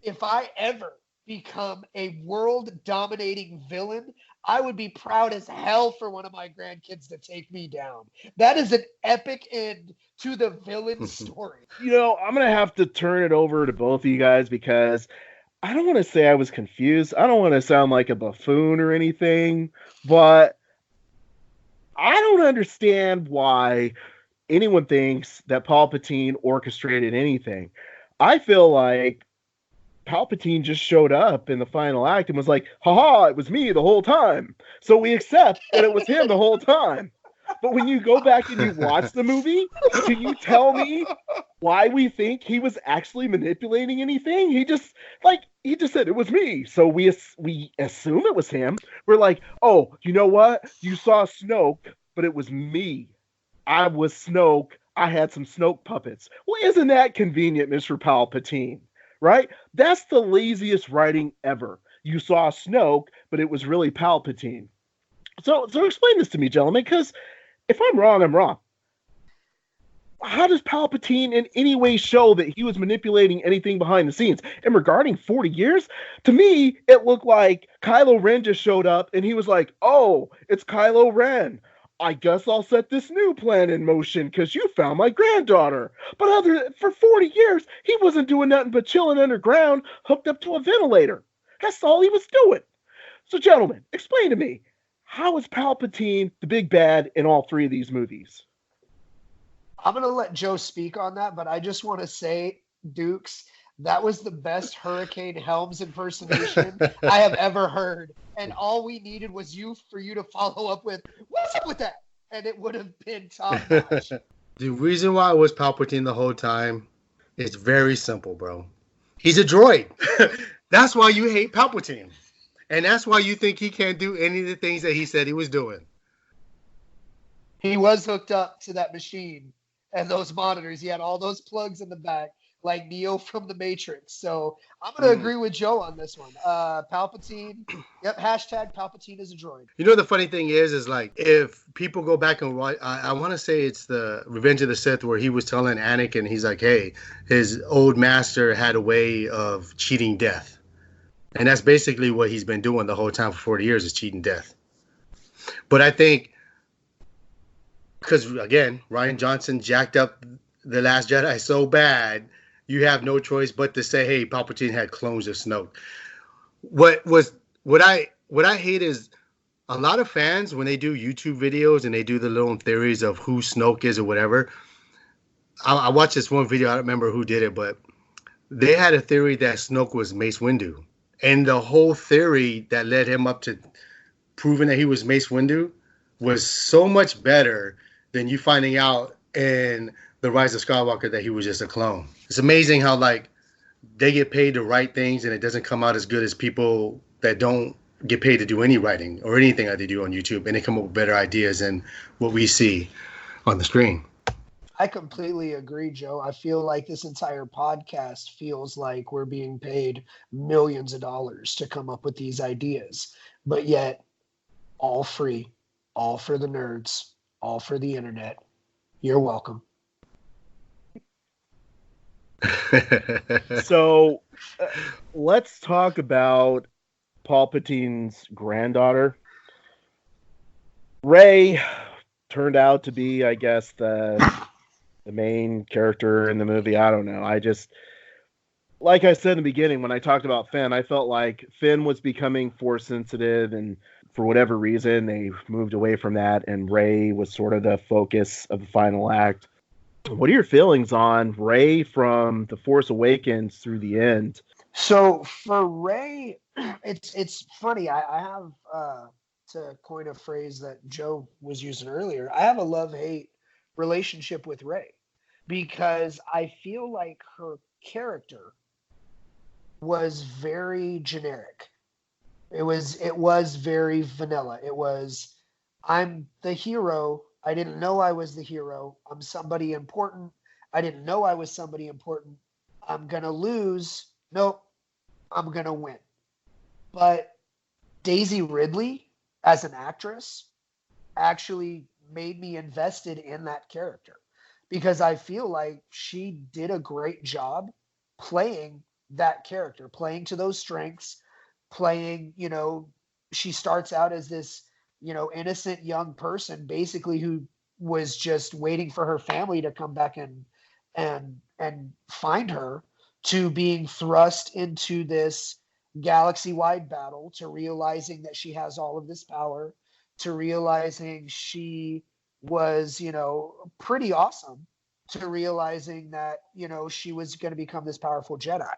If I ever become a world-dominating villain, I would be proud as hell for one of my grandkids to take me down. That is an epic end to the villain story. I'm going to have to turn it over to both of you guys because I don't want to say I was confused. I don't want to sound like a buffoon or anything, but I don't understand why anyone thinks that Palpatine orchestrated anything. I feel like Palpatine just showed up in the final act and was like, haha, it was me the whole time. So we accept that it was him the whole time. But when you go back and you watch the movie, can you tell me why we think he was actually manipulating anything? He just said it was me. So we assume it was him. We're like, oh, you know what? You saw Snoke, but it was me. I was Snoke. I had some Snoke puppets. Well, isn't that convenient, Mr. Palpatine? Right? That's the laziest writing ever. You saw Snoke, but it was really Palpatine. So explain this to me, gentlemen, because if I'm wrong, I'm wrong. How does Palpatine in any way show that he was manipulating anything behind the scenes? And regarding 40 years, to me, it looked like Kylo Ren just showed up and he was like, oh, it's Kylo Ren. I guess I'll set this new plan in motion because you found my granddaughter. But for 40 years, he wasn't doing nothing but chilling underground, hooked up to a ventilator. That's all he was doing. So, gentlemen, explain to me, how is Palpatine the big bad in all three of these movies? I'm going to let Joe speak on that, but I just want to say, Dukes, that was the best Hurricane Helms impersonation I have ever heard. And all we needed was for you to follow up with, what's up with that? And it would have been top notch. The reason why it was Palpatine the whole time is very simple, bro. He's a droid. That's why you hate Palpatine. And that's why you think he can't do any of the things that he said he was doing. He was hooked up to that machine and those monitors. He had all those plugs in the back, like Neo from the Matrix. So I'm going to agree with Joe on this one. Palpatine, yep, hashtag Palpatine is a droid. You know, the funny thing is like, if people go back and watch, I want to say it's the Revenge of the Sith where he was telling Anakin, he's like, hey, his old master had a way of cheating death. And that's basically what he's been doing the whole time for 40 years is cheating death. But I think, because again, Rian Johnson jacked up The Last Jedi so bad, you have no choice but to say, hey, Palpatine had clones of Snoke. What I hate is a lot of fans, when they do YouTube videos and they do the little theories of who Snoke is or whatever, I watched this one video, I don't remember who did it, but they had a theory that Snoke was Mace Windu. And the whole theory that led him up to proving that he was Mace Windu was so much better than you finding out in The Rise of Skywalker that he was just a clone. It's amazing how, like, they get paid to write things and it doesn't come out as good as people that don't get paid to do any writing or anything that they do on YouTube, and they come up with better ideas than what we see on the screen. I completely agree, Joe. I feel like this entire podcast feels like we're being paid millions of dollars to come up with these ideas, but yet all free, all for the nerds, all for the internet. You're welcome. So let's talk about Palpatine's granddaughter. Rey turned out to be, I guess, the main character in the movie. I don't know. I just, like I said in the beginning, when I talked about Finn, I felt like Finn was becoming force sensitive, and for whatever reason, they moved away from that, and Rey was sort of the focus of the final act. What are your feelings on Rey from The Force Awakens through the end? So for Rey, it's funny. I have, to coin a phrase that Joe was using earlier, I have a love-hate relationship with Rey because I feel like her character was very generic. It was very vanilla. It was, I'm the hero. I didn't know I was the hero. I'm somebody important. I didn't know I was somebody important. I'm going to lose. Nope. I'm going to win. But Daisy Ridley, as an actress, actually made me invested in that character because I feel like she did a great job playing that character, playing to those strengths, playing, she starts out as this, innocent young person, basically, who was just waiting for her family to come back and find her, to being thrust into this galaxy-wide battle, to realizing that she has all of this power, to realizing she was, pretty awesome, to realizing that, she was going to become this powerful Jedi.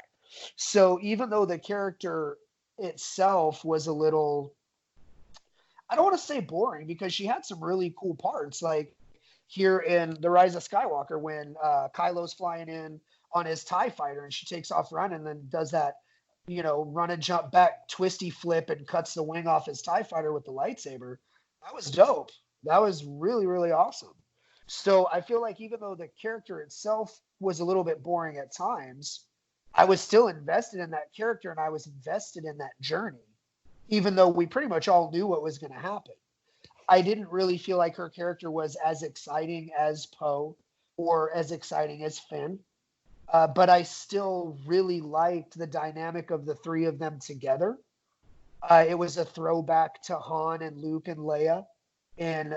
So even though the character itself was a little, I don't want to say boring, because she had some really cool parts, like here in The Rise of Skywalker, when Kylo's flying in on his TIE fighter and she takes off running and then does that, run and jump back, twisty flip, and cuts the wing off his TIE fighter with the lightsaber. That was dope. That was really, really awesome. So I feel like even though the character itself was a little bit boring at times, I was still invested in that character, and I was invested in that journey, even though we pretty much all knew what was going to happen. I didn't really feel like her character was as exciting as Poe or as exciting as Finn. But I still really liked the dynamic of the three of them together. It was a throwback to Han and Luke and Leia in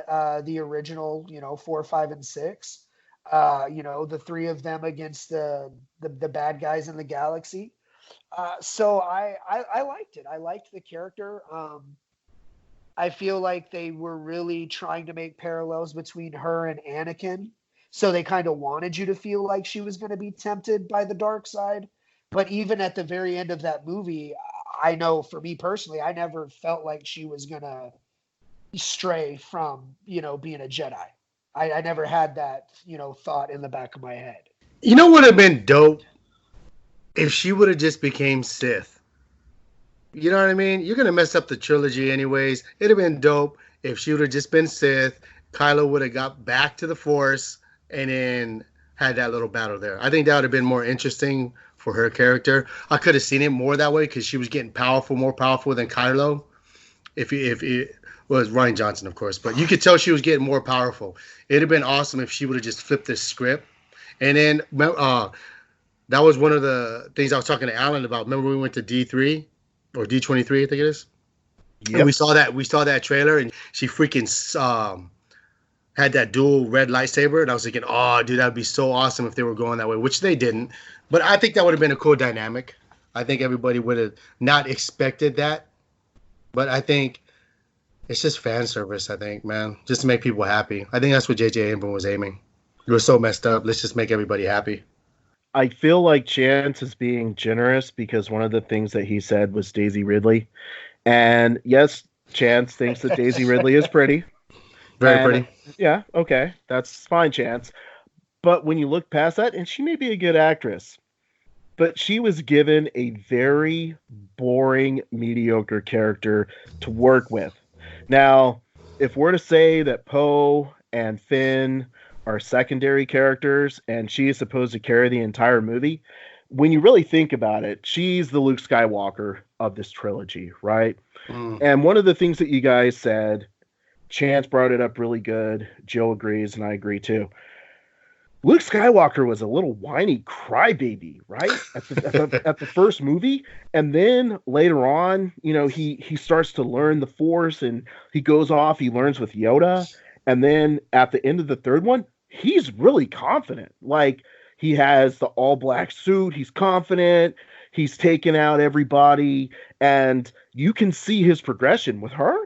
the original, 4, 5, and 6. The three of them against the bad guys in the galaxy. So I liked it. I liked the character. I feel like they were really trying to make parallels between her and Anakin. So they kind of wanted you to feel like she was going to be tempted by the dark side. But even at the very end of that movie, I know for me personally, I never felt like she was going to stray from, being a Jedi. I never had that, thought in the back of my head. You know what would have been dope? If she would have just became Sith. You know what I mean? You're going to mess up the trilogy anyways. It'd have been dope if she would have just been Sith. Kylo would have got back to the Force and then had that little battle there. I think that would have been more interesting for her character. I could have seen it more that way because she was getting more powerful than Kylo. If it was Ryan Johnson, of course. But you could tell she was getting more powerful. It'd have been awesome if she would have just flipped the script. And then that was one of the things I was talking to Alan about. Remember we went to D3 or D23, I think it is. Yep. And we saw that trailer, and she freaking had that dual red lightsaber, and I was thinking, oh, dude, that'd be so awesome if they were going that way, which they didn't. But I think that would have been a cool dynamic. I think everybody would have not expected that, but I think it's just fan service. I think, man, just to make people happy. I think that's what J.J. Abrams was aiming. It was so messed up. Let's just make everybody happy. I feel like Chance is being generous because one of the things that he said was Daisy Ridley. And yes, Chance thinks that Daisy Ridley is pretty. Very pretty. Yeah, okay. That's fine, Chance. But when you look past that, and she may be a good actress, but she was given a very boring, mediocre character to work with. Now, if we're to say that Poe and Finn are secondary characters, and she is supposed to carry the entire movie, when you really think about it, she's the Luke Skywalker of this trilogy, right? And one of the things that you guys said, Chance brought it up really good, Joe agrees, and I agree too. Luke Skywalker was a little whiny crybaby, right? At the first movie, and then later on, he starts to learn the Force, and he goes off, he learns with Yoda, and then at the end of the third one, he's really confident. Like, he has the all-black suit. He's confident. He's taken out everybody. And you can see his progression with her.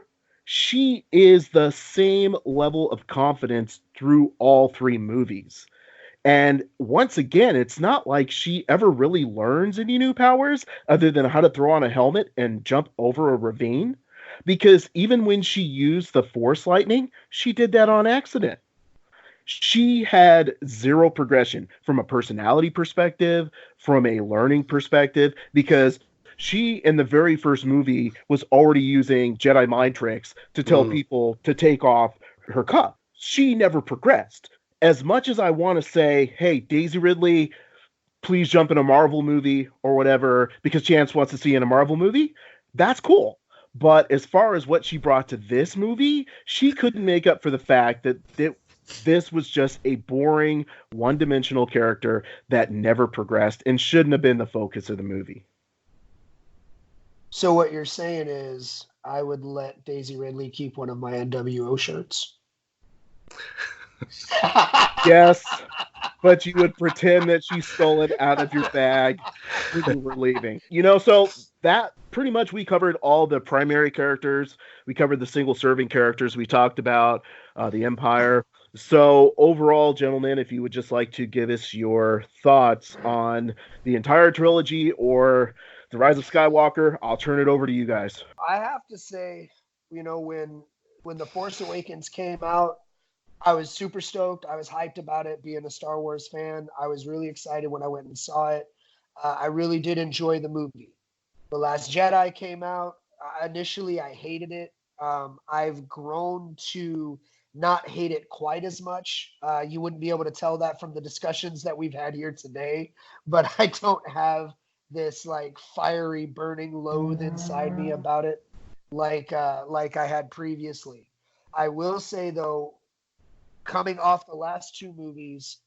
She is the same level of confidence through all three movies. And once again, it's not like she ever really learns any new powers other than how to throw on a helmet and jump over a ravine. Because even when she used the Force lightning, she did that on accident. She had zero progression from a personality perspective, from a learning perspective, because she, in the very first movie, was already using Jedi mind tricks to tell people to take off her cup. She never progressed. As much as I want to say, hey, Daisy Ridley, please jump in a Marvel movie or whatever, because Chance wants to see in a Marvel movie, that's cool. But as far as what she brought to this movie, she couldn't make up for the fact that This was just a boring, one-dimensional character that never progressed and shouldn't have been the focus of the movie. So what you're saying is I would let Daisy Ridley keep one of my NWO shirts. Yes, but you would pretend that she stole it out of your bag when you were leaving. So that pretty much we covered all the primary characters. We covered the single serving characters. We talked about the Empire. So overall, gentlemen, if you would just like to give us your thoughts on the entire trilogy or The Rise of Skywalker, I'll turn it over to you guys. I have to say, when The Force Awakens came out, I was super stoked. I was hyped about it, being a Star Wars fan. I was really excited when I went and saw it. I really did enjoy the movie. The Last Jedi came out. Initially, I hated it. I've grown to not hate it quite as much. You wouldn't be able to tell that from the discussions that we've had here today, but I don't have this like fiery burning loathe inside me about it like I had previously. I will say though, coming off the last two movies,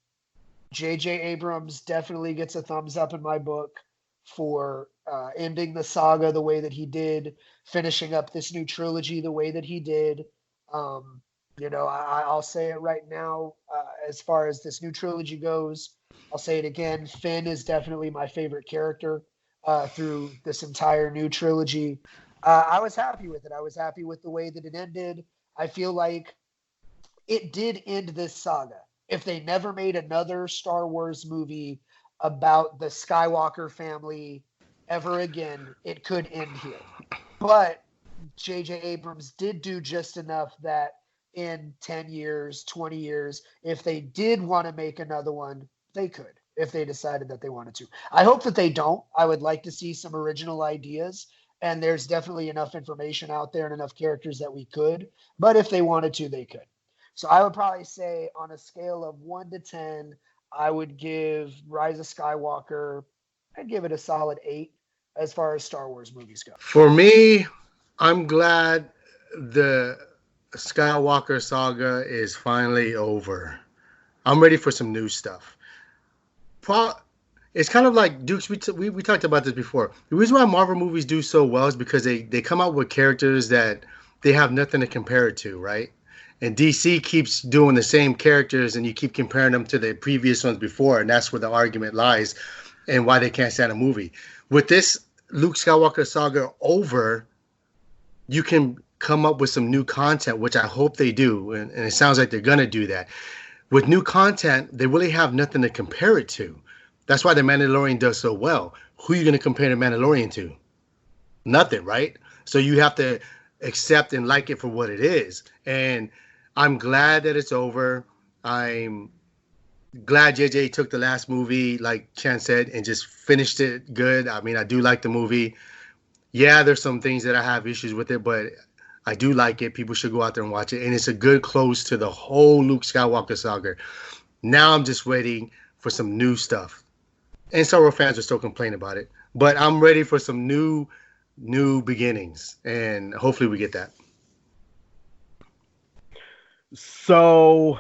J.J. Abrams definitely gets a thumbs up in my book for ending the saga the way that he did, finishing up this new trilogy the way that he did. I'll say it right now. As far as this new trilogy goes, I'll say it again. Finn is definitely my favorite character through this entire new trilogy. I was happy with it. I was happy with the way that it ended. I feel like it did end this saga. If they never made another Star Wars movie about the Skywalker family ever again, it could end here. But J.J. Abrams did do just enough that in 10 years, 20 years, if they did want to make another one, they could, if they decided that they wanted to. I hope that they don't. I would like to see some original ideas, and there's definitely enough information out there and enough characters that we could. But if they wanted to, they could. So I would probably say on a scale of 1 to 10, I would give Rise of Skywalker, I'd give it a solid 8 as far as Star Wars movies go. For me, I'm glad the Skywalker saga is finally over. I'm ready for some new stuff. It's kind of like Dukes. We talked about this before. The reason why Marvel movies do so well is because they come out with characters that they have nothing to compare it to, right? And DC keeps doing the same characters, and you keep comparing them to the previous ones before, and that's where the argument lies, and why they can't stand a movie. With this Luke Skywalker saga over, you can come up with some new content, which I hope they do, and it sounds like they're gonna do that. With new content, they really have nothing to compare it to. That's why The Mandalorian does so well. Who are you gonna compare The Mandalorian to? Nothing, right? So you have to accept and like it for what it is. And I'm glad that it's over. I'm glad JJ took the last movie, like Chan said, and just finished it good. I mean, I do like the movie. Yeah, there's some things that I have issues with it, but I do like it. People should go out there and watch it. And it's a good close to the whole Luke Skywalker saga. Now I'm just waiting for some new stuff. And Star Wars fans are still complaining about it. But I'm ready for some new beginnings. And hopefully we get that. So,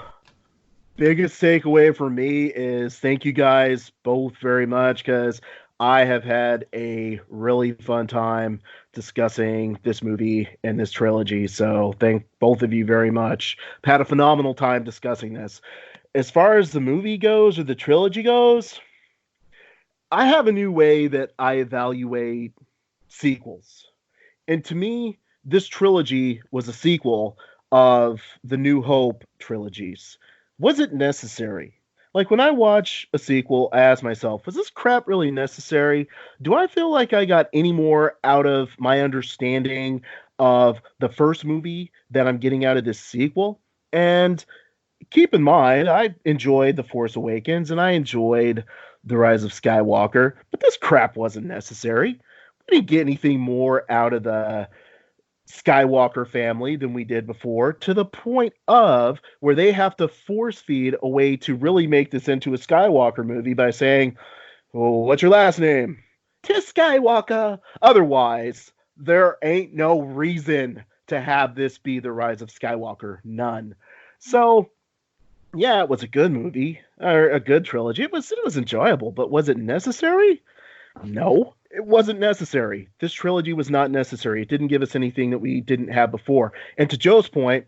biggest takeaway for me is thank you guys both very much, because I have had a really fun time discussing this movie and this trilogy. So thank both of you very much. I've had a phenomenal time discussing this. As far as the movie goes or the trilogy goes, I have a new way that I evaluate sequels. And to me, this trilogy was a sequel of the New Hope trilogies. Was it necessary? Like, when I watch a sequel, I ask myself, was this crap really necessary? Do I feel like I got any more out of my understanding of the first movie that I'm getting out of this sequel? And keep in mind, I enjoyed The Force Awakens and I enjoyed The Rise of Skywalker, but this crap wasn't necessary. We didn't get anything more out of the Skywalker family than we did before, to the point of where they have to force feed a way to really make this into a Skywalker movie by saying, "Oh, what's your last name?" "Tis Skywalker." Otherwise, there ain't no reason to have this be The Rise of Skywalker. None. So, Yeah, it was a good movie or a good trilogy. It was enjoyable, but was it necessary? No, it wasn't necessary. This trilogy was not necessary. It didn't give us anything that we didn't have before. And to Joe's point,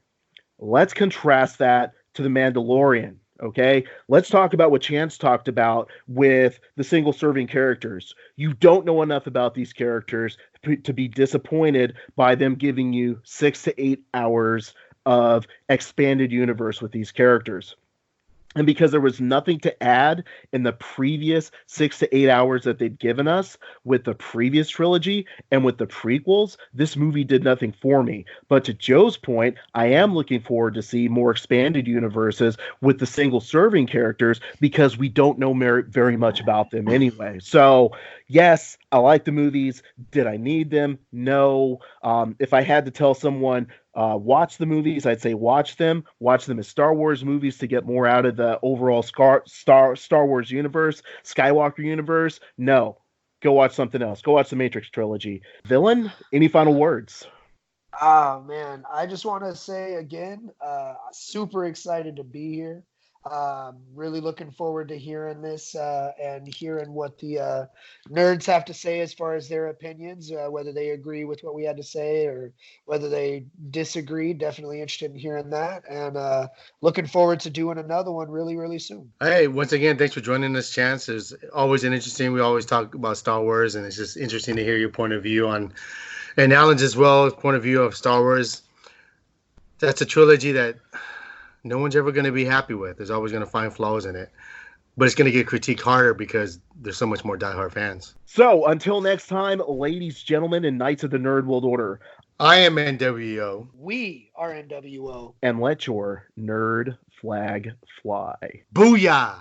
let's contrast that to The Mandalorian. Okay, let's talk about what Chance talked about with the single serving characters. You don't know enough about these characters to be disappointed by them giving you 6 to 8 hours of expanded universe with these characters. And because there was nothing to add in the previous 6 to 8 hours that they'd given us with the previous trilogy and with the prequels, this movie did nothing for me. But to Joe's point, I am looking forward to see more expanded universes with the single serving characters because we don't know very much about them anyway. So, yes, I like the movies. Did I need them? No. If I had to tell someone, watch the movies, I'd say watch them as Star Wars movies to get more out of the overall Star Wars universe, Skywalker universe. No, go watch something else. Go watch the Matrix trilogy. Villain, any final words? Oh man, I just want to say again, super excited to be here. Really looking forward to hearing this and hearing what the nerds have to say as far as their opinions, whether they agree with what we had to say or whether they disagree. Definitely interested in hearing that, and looking forward to doing another one really, really soon. Hey, once again, thanks for joining us, Chance. It's always an interesting. We always talk about Star Wars, and it's just interesting to hear your point of view on, and Alan's as well, point of view of Star Wars. That's a trilogy that no one's ever going to be happy with. There's always going to find flaws in it, but it's going to get critiqued harder because there's so much more diehard fans. So until next time, ladies, gentlemen, and knights of the Nerd World Order, I am NWO. We are NWO. and let your nerd flag fly. Booyah!